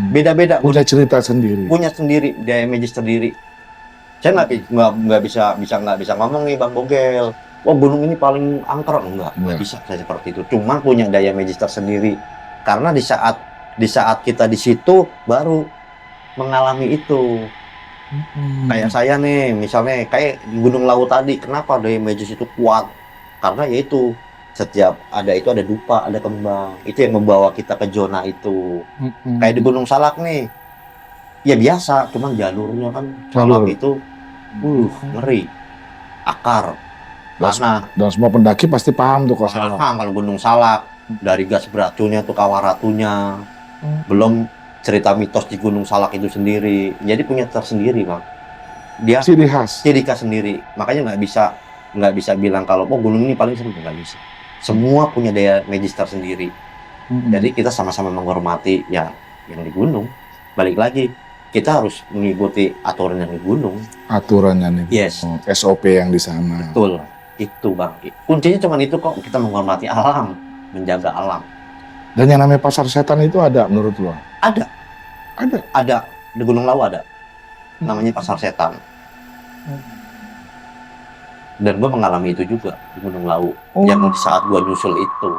Beda-beda. Punya cerita sendiri. Punya sendiri daya magis sendiri. Saya nggak bisa ngomong nih, Bang Bogel. Wah, gunung ini paling angker, enggak bisa saya seperti itu. Cuman punya daya magis tersendiri. Karena di saat kita di situ baru mengalami itu. Kayak saya nih, misalnya kayak di Gunung Lawu tadi, kenapa daya magis itu kuat? Karena yaitu setiap ada dupa, ada kembang. Itu yang membawa kita ke zona itu. Kayak di Gunung Salak nih, ya biasa, cuman jalurnya kan Salak itu, ngeri, akar, tanah. Dan semua pendaki pasti paham tuh kalau Salak. Paham kalau Gunung Salak, dari gas beracunnya tuh kawaratunya, belum cerita mitos di Gunung Salak itu sendiri. Jadi punya tersendiri, Bang. Dia ciri khas sendiri. Makanya nggak bisa bilang kalau gunung ini paling seru, nggak bisa. Semua punya daya magis tersendiri. Jadi kita sama-sama menghormati ya yang di gunung. Balik lagi, kita harus mengikuti aturan yang di gunung. Aturannya nih. Yes. SOP yang di sana. Betul. Itu, Bang. Kuncinya cuma itu kok, kita menghormati alam, menjaga alam. Dan yang namanya pasar setan itu ada menurut lo? Ada. Di Gunung Lawu ada. Namanya pasar setan. Dan gue mengalami itu juga di Gunung Lawu. Yang di saat gue nyusul itu.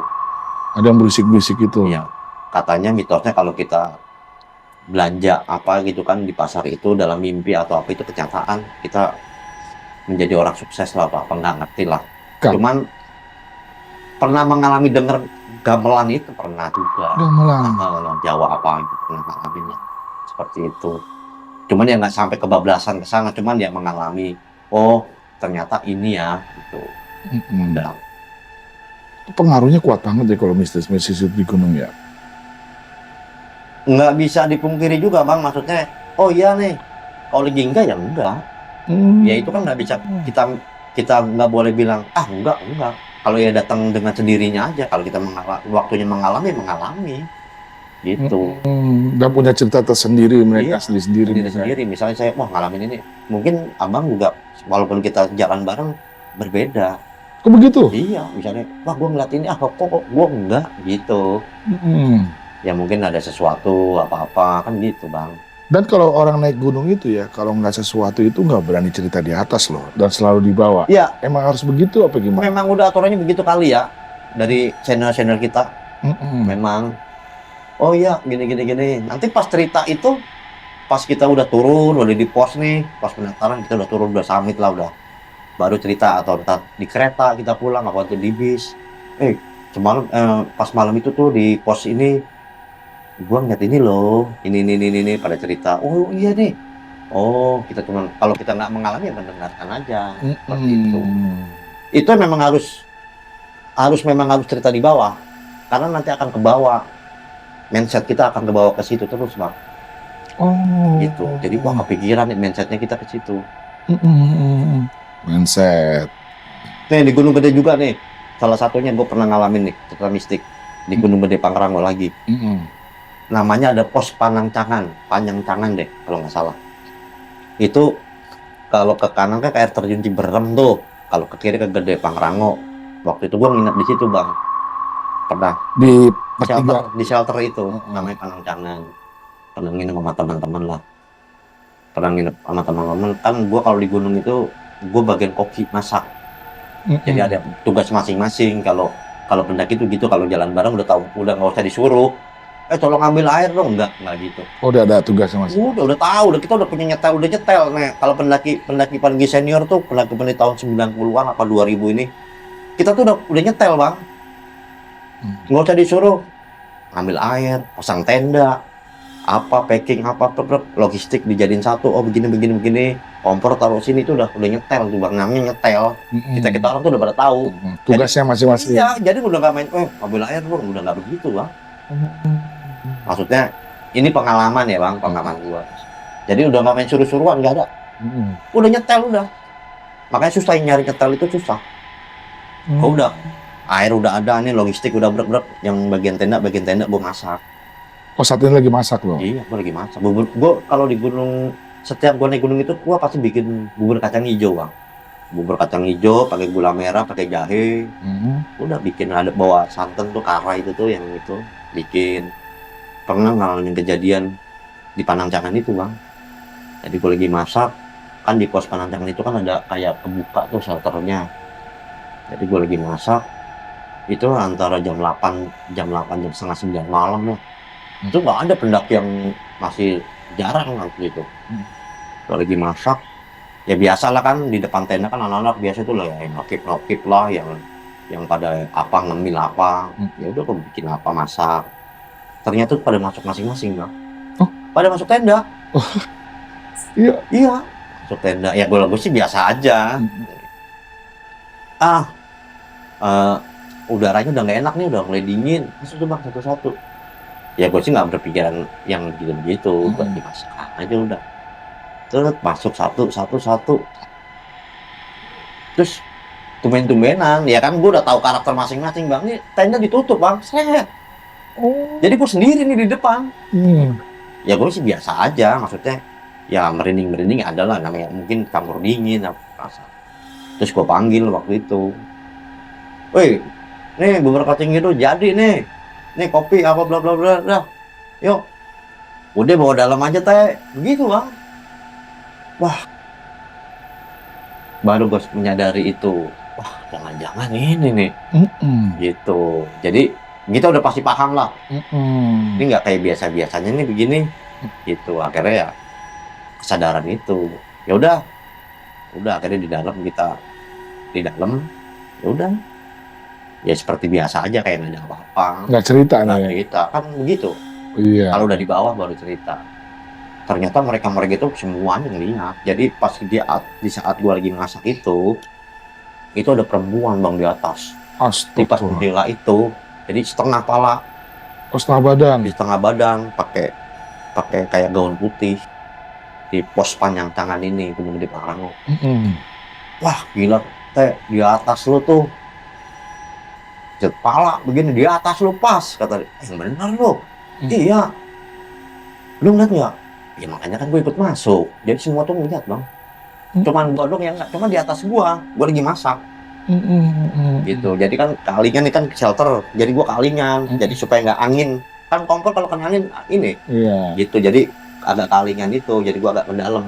Ada yang berisik-berisik itu? Iya. Katanya mitosnya kalau kita belanja apa gitu kan di pasar itu dalam mimpi atau apa, itu kenyataan kita menjadi orang sukses lah apa nggak ngerti lah. Cuman pernah mengalami dengar gamelan itu, pernah juga. Gamelan Jawa apa itu pernah mengalami seperti itu. Cuman ya nggak sampai kebablasan ke sana, cuman ya mengalami, oh ternyata ini ya gitu. Pengaruhnya kuat banget deh kalau mistis-mistis di gunung ya. Nggak bisa dipungkiri juga, Bang, maksudnya oh iya nih kalau lagi enggak ya enggak. Ya itu kan nggak bisa kita nggak boleh bilang enggak. Kalau ya datang dengan sendirinya aja. Kalau kita waktunya mengalami. gitu. Dan punya cerita tersendiri mereka sendiri-sendiri. Sendiri. Misalnya saya wah ngalamin ini, mungkin abang juga walaupun kita jalan bareng berbeda. Kok begitu? Iya, misalnya wah gue ngeliat ini kok gue enggak gitu. Ya mungkin ada sesuatu apa-apa kan gitu bang. Dan kalau orang naik gunung itu ya, kalau nggak sesuatu itu nggak berani cerita di atas loh, dan selalu di bawah. Iya. Emang harus begitu apa gimana? Memang udah aturannya begitu kali ya dari channel-channel kita. Memang. Oh iya, gini. Nanti pas cerita itu, pas kita udah turun, udah di pos nih, pas pendaftaran kita udah turun, udah summit lah udah. Baru cerita atau entah di kereta kita pulang apa tuh di bis. Semalam pas malam itu tuh di pos ini gua ngeliat ini loh, ini pada cerita. Oh iya nih. Oh kita cuman kalau kita nggak mengalami ya mendengarkan aja. Seperti itu. Itu memang harus cerita di bawah, karena nanti akan ke bawah. Mindset kita akan ke bawah ke situ terus bang. Gitu. Jadi wah kepikiran nih mindsetnya kita ke situ. Mindset. Nih di Gunung Gede juga nih. Salah satunya gue pernah ngalamin nih cerita mistik di Gunung Gede Pangrango lagi. Namanya ada pos Panjang Cangan deh kalau nggak salah. Itu kalau ke kanan kan kayak air terjun Ciberem tuh, kalau ke kiri ke Gede Pangrango. Waktu itu gue nginep di situ bang, pernah di shelter itu namanya Panjang Cangan. Pernah nginep sama teman-teman lah, kan gue kalau di gunung itu gue bagian koki masak. Jadi ada tugas masing-masing. Kalau pendaki itu gitu, kalau jalan bareng udah tahu, udah nggak usah disuruh. Tolong ambil air dong, enggak gitu. Oh, udah ada tugasnya mas? Udah tahu, kita udah punya nyetel. Nah, kalau pendaki paling senior tuh, pendaki tahun 90-an apa 2000 ini, kita tuh udah nyetel bang. Nggak usah disuruh ambil air, pasang tenda, apa packing apa, logistik dijadiin satu. Oh begini, kompor taruh sini tuh udah nyetel tuh bang, namanya nyetel. Kita orang tuh udah pada tahu. Tugasnya masing-masing. Iya, jadi udah nggak main, ambil air dong, udah nggak begitu bang. Maksudnya ini pengalaman ya bang, pengalaman gua. Jadi udah nggak main suruh-suruan, nggak ada. Udah nyetel udah. Makanya susah nyari nyetel itu susah. Udah air udah ada nih, logistik udah brek. Yang bagian tenda gua masak. Oh saat ini lagi masak loh? Iya, gua lagi masak. Gua kalau di gunung, setiap gua naik gunung itu gua pasti bikin bubur kacang hijau bang. Bubur kacang hijau pakai gula merah, pakai jahe. Udah bikin, ada bawa santan tuh, kara itu tuh yang itu bikin. Pernah ngalamin kejadian di Panjang itu bang. Jadi gue lagi masak, kan di pos Panjang itu kan ada kayak kebuka tuh shelternya. Jadi gue lagi masak, itu antara jam 8, jam setengah 9 malam lah. Itu nggak ada pendaki yang, masih jarang waktu itu. Gue lagi masak, ya biasalah kan di depan tenda kan anak-anak biasa tuh lah ya, nokip lah, yang pada apa ngemil apa. Ya udah gue bikin apa, masak. Ternyata pada masuk masing-masing bang. Pada masuk tenda. Iya masuk tenda. Ya gue sih biasa aja. Udaranya udah nggak enak nih, udah mulai dingin. Masuk tuh bang satu-satu. Ya gue sih nggak berpikiran yang gitu-gitu. Gue dimasak aja udah. Terus masuk satu. Terus tumben-tumbenan, ya kan gue udah tahu karakter masing-masing bang. Ini tenda ditutup bang, jadi gue sendiri nih di depan. Ya gue sih biasa aja, maksudnya ya merinding adalah namanya, mungkin campur dingin apa. Terus gue panggil waktu itu, woi, nih bubur kacang hijau jadi nih kopi apa bla bla bla, dah, yuk, udah bawa dalam aja teh, begitu bang. Wah, baru gue menyadari itu, wah jangan-jangan ini nih, gitu. Jadi kita udah pasti paham lah. Ini nggak kayak biasa-biasanya nih begini, gitu. Akhirnya ya kesadaran itu. Ya udah akhirnya di dalam ya udah. Ya seperti biasa aja, kayak nggak ada apa-apa. Nggak cerita kan begitu. Iya. Kalau udah di bawah baru cerita. Ternyata mereka itu semuanya ngelihat. Jadi pas di saat gua lagi masak itu ada perempuan bang di atas. Di pas jendela itu. Jadi setengah pala, setengah badan, pakai kayak gaun putih di pos Panjang Cangan ini, Gunung Gede Pangrango. Wah gila teh, di atas lu tuh, pala begini di atas lu pas, kata dia. Bener lu, Iya. Lu ngeliat nggak? Ya makanya kan gue ikut masuk. Jadi semua tuh ngeliat bang. Cuman gua doang yang nggak. Cuma di atas gua lagi masak. Gitu. Jadi kan kalingan ini kan shelter. Jadi gua kalingan. Jadi supaya nggak angin. Kan kompor kalau kena angin ini. Iya. Gitu. Jadi agak kalingan itu. Jadi gua agak ke dalam.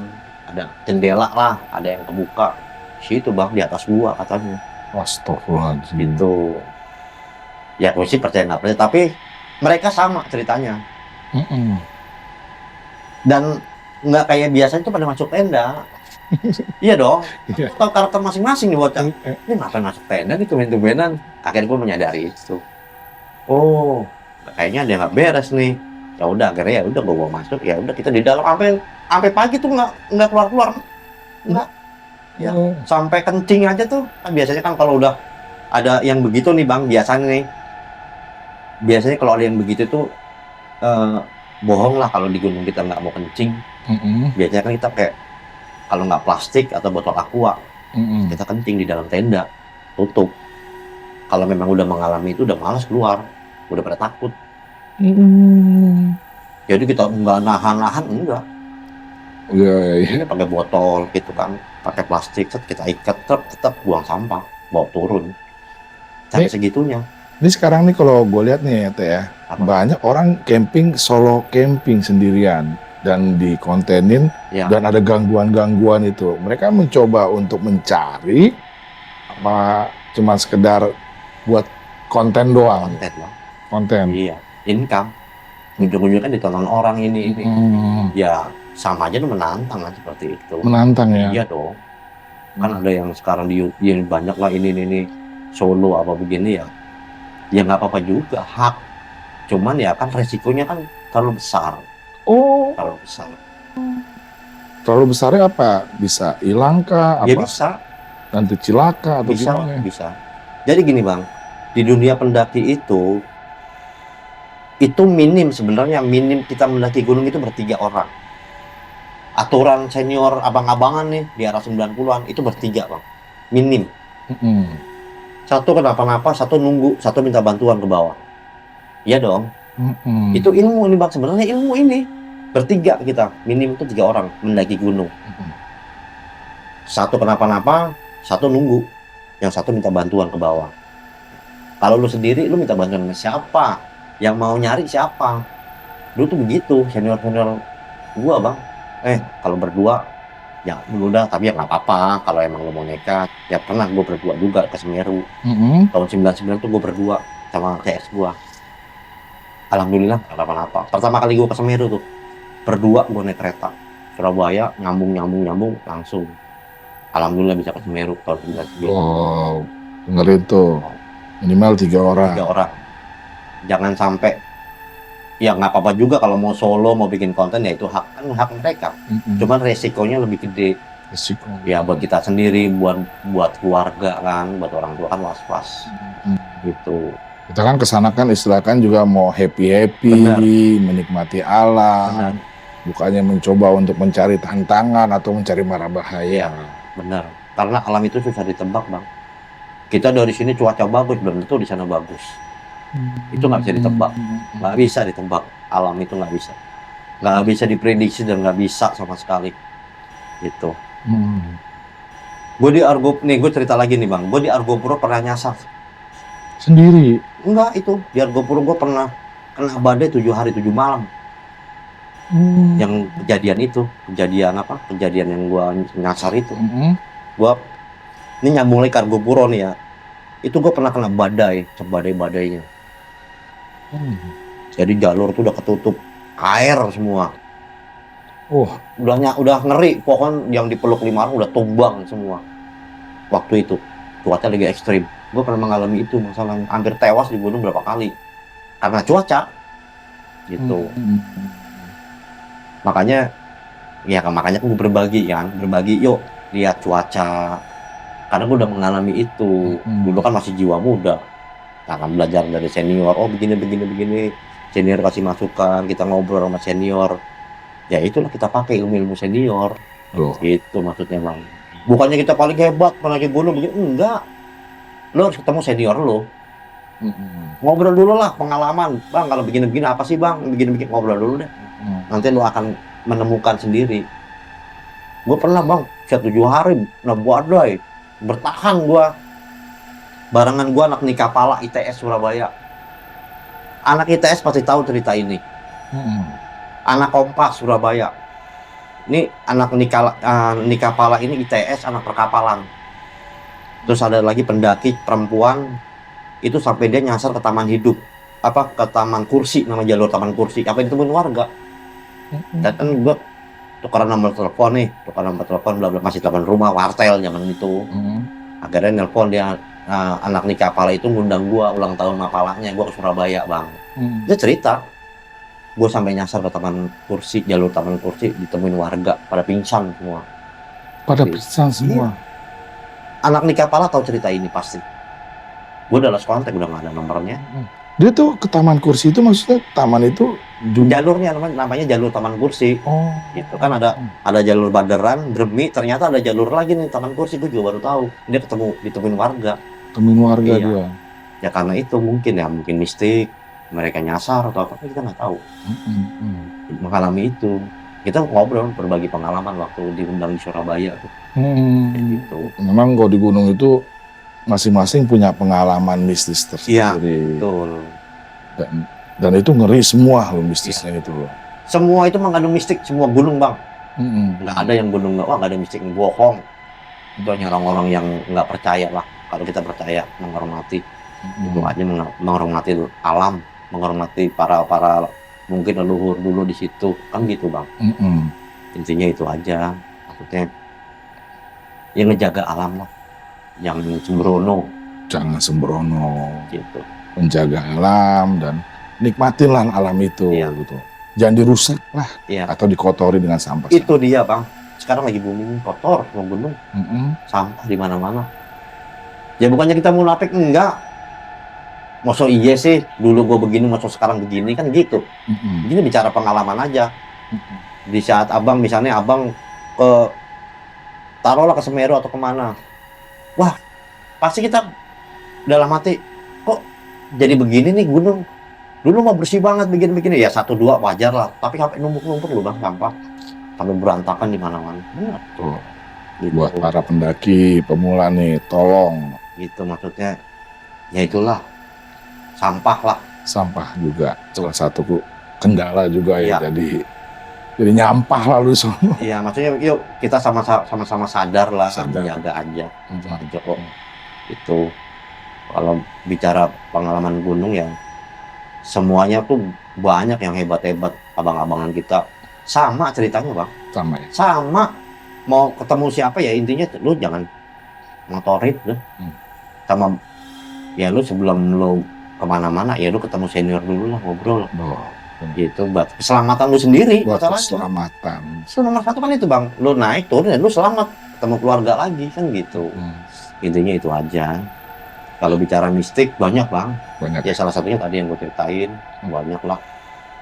Ada jendela lah. Ada yang kebuka. Situ bang di atas gua katanya. Astagfirullahaladzim. Gitu. Ya gue sih percaya nggak percaya. Tapi mereka sama ceritanya. Dan nggak kayak biasanya tuh pada masuk tenda. Iya dong. Iya. Tahu karakter masing-masing nih bocah. Ini ngapain masuk tenda nih tumben-tumbenan. Akhirnya gue menyadari itu. Oh, kayaknya ada yang nggak beres nih. Ya udah akhirnya ya udah gue bawa masuk. Ya udah kita di dalam sampai pagi tuh nggak keluar-keluar. Nggak. Ya, sampai kencing aja tuh. Kan biasanya kan kalau udah ada yang begitu nih bang, biasanya nih. Biasanya kalau ada yang begitu tuh bohong lah kalau di gunung kita nggak mau kencing. Biasanya kan kita kayak kalau nggak plastik atau botol aqua, kita kencing di dalam tenda, tutup. Kalau memang udah mengalami itu udah malas keluar, udah pada takut. Jadi kita nggak nahan-nahan, enggak. Iya. Ini pakai botol gitu kan, pakai plastik, kita ikat, tetap buang sampah, bawa turun. Sampai segitunya. Ini sekarang nih kalau gue lihat nih ya Teh ya, banyak orang camping solo camping sendirian dan dikontenin dan ada gangguan-gangguan itu. Mereka mencoba untuk mencari apa cuma sekedar buat konten doang. Konten bang. Konten. Iya, income. Ujung-ujungnya kan ditonton orang ini. Ya sama aja tuh menantang kan seperti itu. Menantang ya. Iya dong. Kan ada yang sekarang di yang banyak lah ini solo apa begini ya. Ya nggak apa-apa juga, hak. Cuman ya kan resikonya kan terlalu besar. Oh. Terlalu besar. Terlalu besarnya apa? Bisa hilang kah? Ya apa? bisa. Nanti cilaka atau Bisa, gimana? bisa. Jadi gini bang, di dunia pendaki itu minim sebenarnya, minim kita mendaki gunung itu bertiga orang. Aturan senior abang-abangan nih di arah 90-an itu bertiga bang, minim. Satu kenapa-napa, satu nunggu, satu minta bantuan ke bawah. Iya dong. Itu ilmu ini bang, sebenarnya ilmu ini bertiga kita, minim itu 3 orang mendaki gunung. Satu kenapa-napa, satu nunggu, yang satu minta bantuan ke bawah. Kalau lu sendiri, lu minta bantuan sama siapa? Yang mau nyari siapa? Dulu tuh begitu, senior-senior gua bang. Kalau berdua, ya dulu dah, tapi ya nggak apa-apa. Kalau emang lu mau nekat, ya pernah gua berdua juga ke Semeru. Tahun 99 tuh gua berdua sama CS gua. Alhamdulillah nggak apa-apa. Pertama kali gua ke Semeru tuh, berdua gua naik kereta. Surabaya, nyambung langsung. Alhamdulillah bisa ke Semeru tahun 99. Oh, dengerin tuh. Minimal 3 orang. 3 orang. Jangan sampai, ya nggak apa-apa juga kalau mau solo, mau bikin konten, ya itu hak mereka. Cuman resikonya lebih gede. Resiko. Ya buat kita sendiri, buat keluarga kan, buat orang tua kan was-was. Gitu. Kita kan kesana kan istilahkan juga mau happy-happy, menikmati alam. Benar. Bukannya mencoba untuk mencari tantangan atau mencari mara bahaya. Benar. Karena alam itu susah ditebak bang. Kita dari sini cuaca bagus, belum tentu di sana bagus. Itu nggak bisa ditebak, nggak bisa ditebak. Alam itu nggak bisa diprediksi dan nggak bisa sama sekali. Gitu. Gue di Argo, nih gue cerita lagi nih bang. Gue di Argopuro pernah nyasar. Sendiri? Enggak, itu di Argopuro gue pernah kena badai 7 hari 7 malam. Yang kejadian yang gue nyasar itu. Gue ini nyambung lagi ke Argopuro nih ya. Itu gue pernah kena badai, badainya. Jadi jalur tuh udah ketutup air semua. Udah ngeri, pohon yang dipeluk 5 orang udah tumbang semua. Waktu itu cuaca lagi ekstrim. Gue pernah mengalami itu, masalahnya hampir tewas di gunung berapa kali karena cuaca. Gitu. Makanya gue berbagi, yuk lihat cuaca. Karena gue udah mengalami itu. Dulu kan masih jiwa muda. Akan belajar dari senior, begini. Senior kasih masukan, kita ngobrol sama senior. Ya itulah kita pakai ilmu senior. Itu maksudnya bang. Bukannya kita paling hebat, paling gunung begini, enggak. Lo harus ketemu senior lo. Ngobrol dulu lah pengalaman, bang kalau begini-begini apa sih bang, begini-begini ngobrol dulu deh. Nanti lu akan menemukan sendiri. Gue pernah bang, 7 hari, badai, bertahan gue. Barengan gue anak Nikapala ITS Surabaya. Anak ITS pasti tahu cerita ini. Anak Kompas Surabaya. Ini anak Nikapala ini ITS, anak perkapalan. Terus ada lagi pendaki perempuan, itu sampai dia nyasar ke Taman Hidup. Ke Taman Kursi, nama jalur Taman Kursi. Apa ditemuin warga. Dan kan gue tukeran nomor telepon nih, bla bla, masih telepon rumah, wartel zaman itu. Akhirnya nelpon dia, anak Nikapala itu ngundang gue ulang tahun Mapalanya, gue ke Surabaya bang. Dia cerita, gue sampai nyasar ke Taman Kursi, jalur Taman Kursi, ditemuin warga pada pingsan semua. Pada pingsan semua. Iya. Anak Nikapala tahu cerita ini pasti. Gue udah lost kontak, udah nggak ada nomornya. Dia tuh ke Taman Kursi itu maksudnya taman itu jalurnya namanya jalur Taman Kursi. Itu kan ada jalur Baderan, Dremi, ternyata ada jalur lagi nih Taman Kursi, gue juga baru tahu. Dia ditemuin warga. Temuin warga iya. dia. Ya karena itu mungkin mistik, mereka nyasar atau apa kita nggak tahu. Mengalami itu. Kita ngobrol berbagi pengalaman waktu diundang di Surabaya tuh. Gitu. Memang kalau di gunung itu masing-masing punya pengalaman mistis tersendiri. Iya, betul. Dan itu ngeri semua loh mistisnya itu loh. Semua itu mengandung mistik, semua gunung bang. Nggak ada yang gunung nggak ada mistik, bohong. Itu hanya orang-orang yang nggak percaya lah. Kalau kita percaya, menghormati, itu aja menghormati alam, menghormati para mungkin leluhur dulu di situ, kan gitu bang. Intinya itu aja, maksudnya yang ngejaga alam lah, yang sembrono. Jangan sembrono. Gitu. Menjaga alam dan nikmatinlah alam itu. Iya. Gitu. Jangan dirusak lah, atau dikotori dengan sampah. Itu dia bang. Sekarang lagi booming kotor, mau gunung, sampah di mana-mana. Ya bukannya kita munafik, enggak. Masa iya sih, dulu gue begini, masa sekarang begini, kan gitu. Ini bicara pengalaman aja. Di saat misalnya abang taruhlah ke Semeru atau kemana. Wah, pasti kita dalam hati, kok jadi begini nih gunung. Dulu mau bersih banget begini-begini, ya 1-2 wajar lah. Tapi sampai numpuk-numpuk loh bang, sampah. Sampai berantakan di mana-mana. Benar. Tuh. Gitu. Buat para pendaki, pemula nih, tolong. Gitu maksudnya, ya itulah. Sampah lah. Sampah juga salah satu kendala juga ya. Jadi nyampah lalu semua. Iya, maksudnya yuk kita sama-sama sadar lah, menjaga aja. Kok itu kalau bicara pengalaman gunung ya semuanya tuh banyak yang hebat-hebat abang-abangan kita. Sama ceritanya bang. Sama ya. Sama. Mau ketemu siapa ya intinya lu jangan ngotorit deh. Sama ya lu sebelum lu kemana-mana ya lu ketemu senior dulu lah, ngobrol. Gitu buat keselamatan lu sendiri. Buat keselamatan. Nomor satu kan itu bang, lu naik turun ya lu selamat, ketemu keluarga lagi kan gitu. Intinya itu aja. Kalau bicara mistik banyak bang. Banyak. Ya salah satunya tadi yang gue ceritain, banyak lah.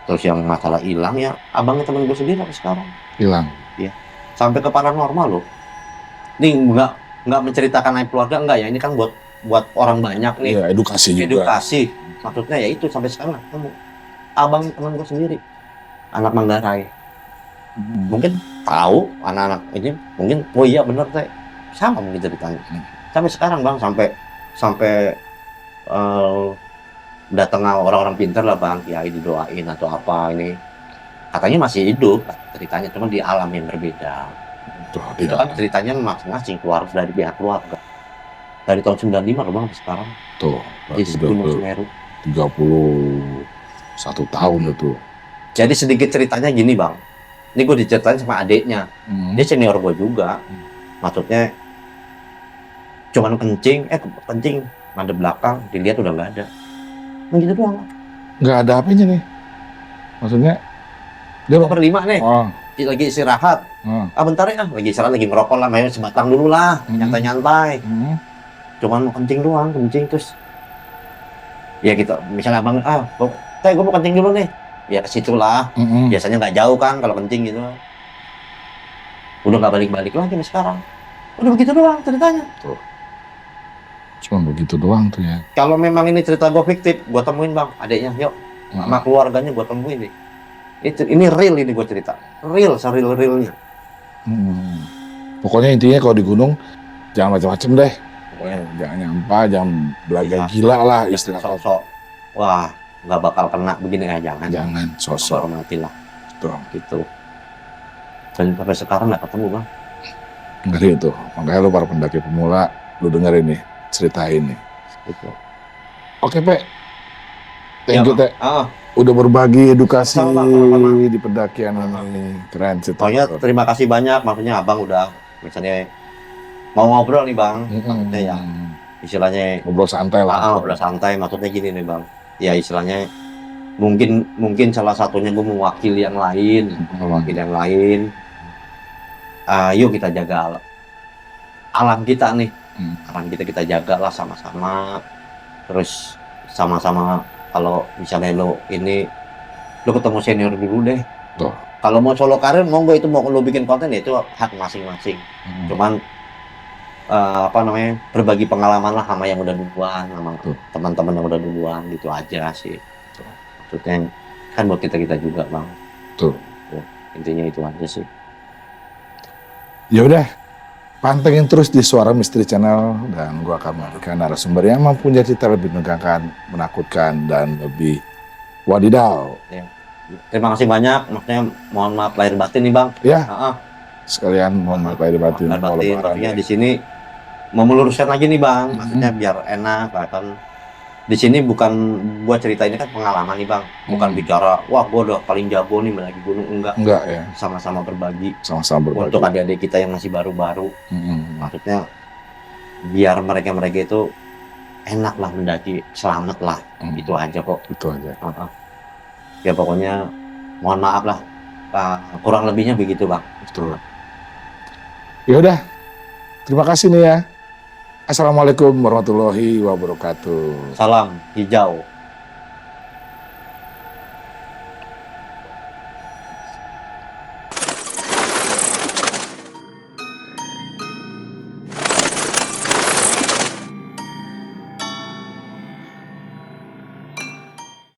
Terus yang masalah hilang ya abangnya temen gue sendiri sampai sekarang. Hilang. Iya. Sampai ke paranormal loh. Ini nggak menceritakan aib keluarga enggak ya, ini kan buat orang banyak nih. Iya, edukasi juga. Edukasi. Maksudnya ya itu sampai sekarang ketemu. Abang teman gue sendiri, anak Manggarai. Mungkin tahu anak-anak ini, mungkin oh iya benar teh, sama mungkin ceritanya. Sampai sekarang bang, sampai datang orang-orang pintar lah bang, kiai didoain atau apa ini, katanya masih hidup ceritanya, cuma di alam yang berbeda. Itu kan ceritanya masing-masing keluarga dari pihak keluarga. Dari tahun 95 loh bang sampai sekarang. Tuh, di Gunung Semeru. 31 tahun itu. Jadi sedikit ceritanya gini bang. Ini gue diceritain sama adiknya. Dia senior gue juga. Maksudnya cuman kencing madep belakang, dilihat udah nggak ada. Begitu doang. Nggak ada apanya nih. Maksudnya dia berlima nih. Lagi istirahat. Bentar ya, lagi istirahat, lagi ngerokok lah, main sebatang dulu lah, nyantai-nyantai. Cuman mau kencing doang, terus. Ya gitu, misalnya abang, gue mau kencing dulu nih. Ya ke situ lah. Biasanya nggak jauh kan kalau kencing gitu. Udah nggak balik-balik lagi nih sekarang. Udah begitu doang ceritanya. Tuh. Cuma begitu doang tuh ya. Kalau memang ini cerita gue fiktif, gue temuin bang, adiknya, yuk, sama keluarganya gue temuin nih. Ini real ini gue cerita, real, seril-realnya. Pokoknya intinya kalau di gunung jangan macam-macam deh. Pokoknya jangan nyampah, jangan belaga Iya. gila lah istilah. Sosok, wah, nggak bakal kena begini ya, jangan. Jangan sosok. Hormati lah, Tuh, gitu. Dan sampai sekarang nggak ketemu bang. ngeri itu. Makanya lu para pendaki pemula, lu dengerin nih cerita ini. Gitu. Oke, Pe. Thank you, Teh. Ah, Udah berbagi edukasi Sama-sama. di pendakian ini. Keren sih. pokoknya terima kasih banyak, maksudnya abang udah, misalnya mau ngobrol nih bang, maksudnya ya, istilahnya Ngobrol santai lah. ngobrol santai, maksudnya gini nih bang, ya istilahnya mungkin salah satunya gue mewakili yang lain, yuk kita jaga alam kita nih, alam kita jaga lah sama-sama, terus sama-sama kalau misalnya lo ketemu senior dulu deh. Tuh. Kalau mau solo karir monggo, itu mau lo bikin konten ya itu hak masing-masing. Cuman berbagi pengalaman lah sama yang udah duluan, sama teman-teman yang udah duluan, gitu aja sih. Maksudnya kan buat kita juga bang. Tuh. Intinya itu aja sih. Ya udah, pantengin terus di Suara Misteri Channel dan gua akan memberikan narasumber yang mempunyai cerita lebih menegangkan, menakutkan dan lebih wadidaw. Ya. Terima kasih banyak, maksudnya mohon maaf lahir batin nih bang. Ya, sekalian mohon maaf lahir batin. Maksudnya di sini mau meluruskan lagi nih bang, maksudnya biar enak kan. Di sini bukan gua cerita, ini kan pengalaman nih bang, bukan bicara wah gua udah paling jago nih mendaki gunung, enggak ya. Sama-sama berbagi. Sama-sama berbagi. Untuk adik-adik kita yang masih baru-baru, maksudnya biar mereka itu enak lah mendaki, selamat lah, itu aja kok. Itu aja. Ya pokoknya mohon maaf lah, kurang lebihnya begitu bang. Betul. Ya udah, terima kasih nih ya. Assalamualaikum warahmatullahi wabarakatuh. Salam hijau.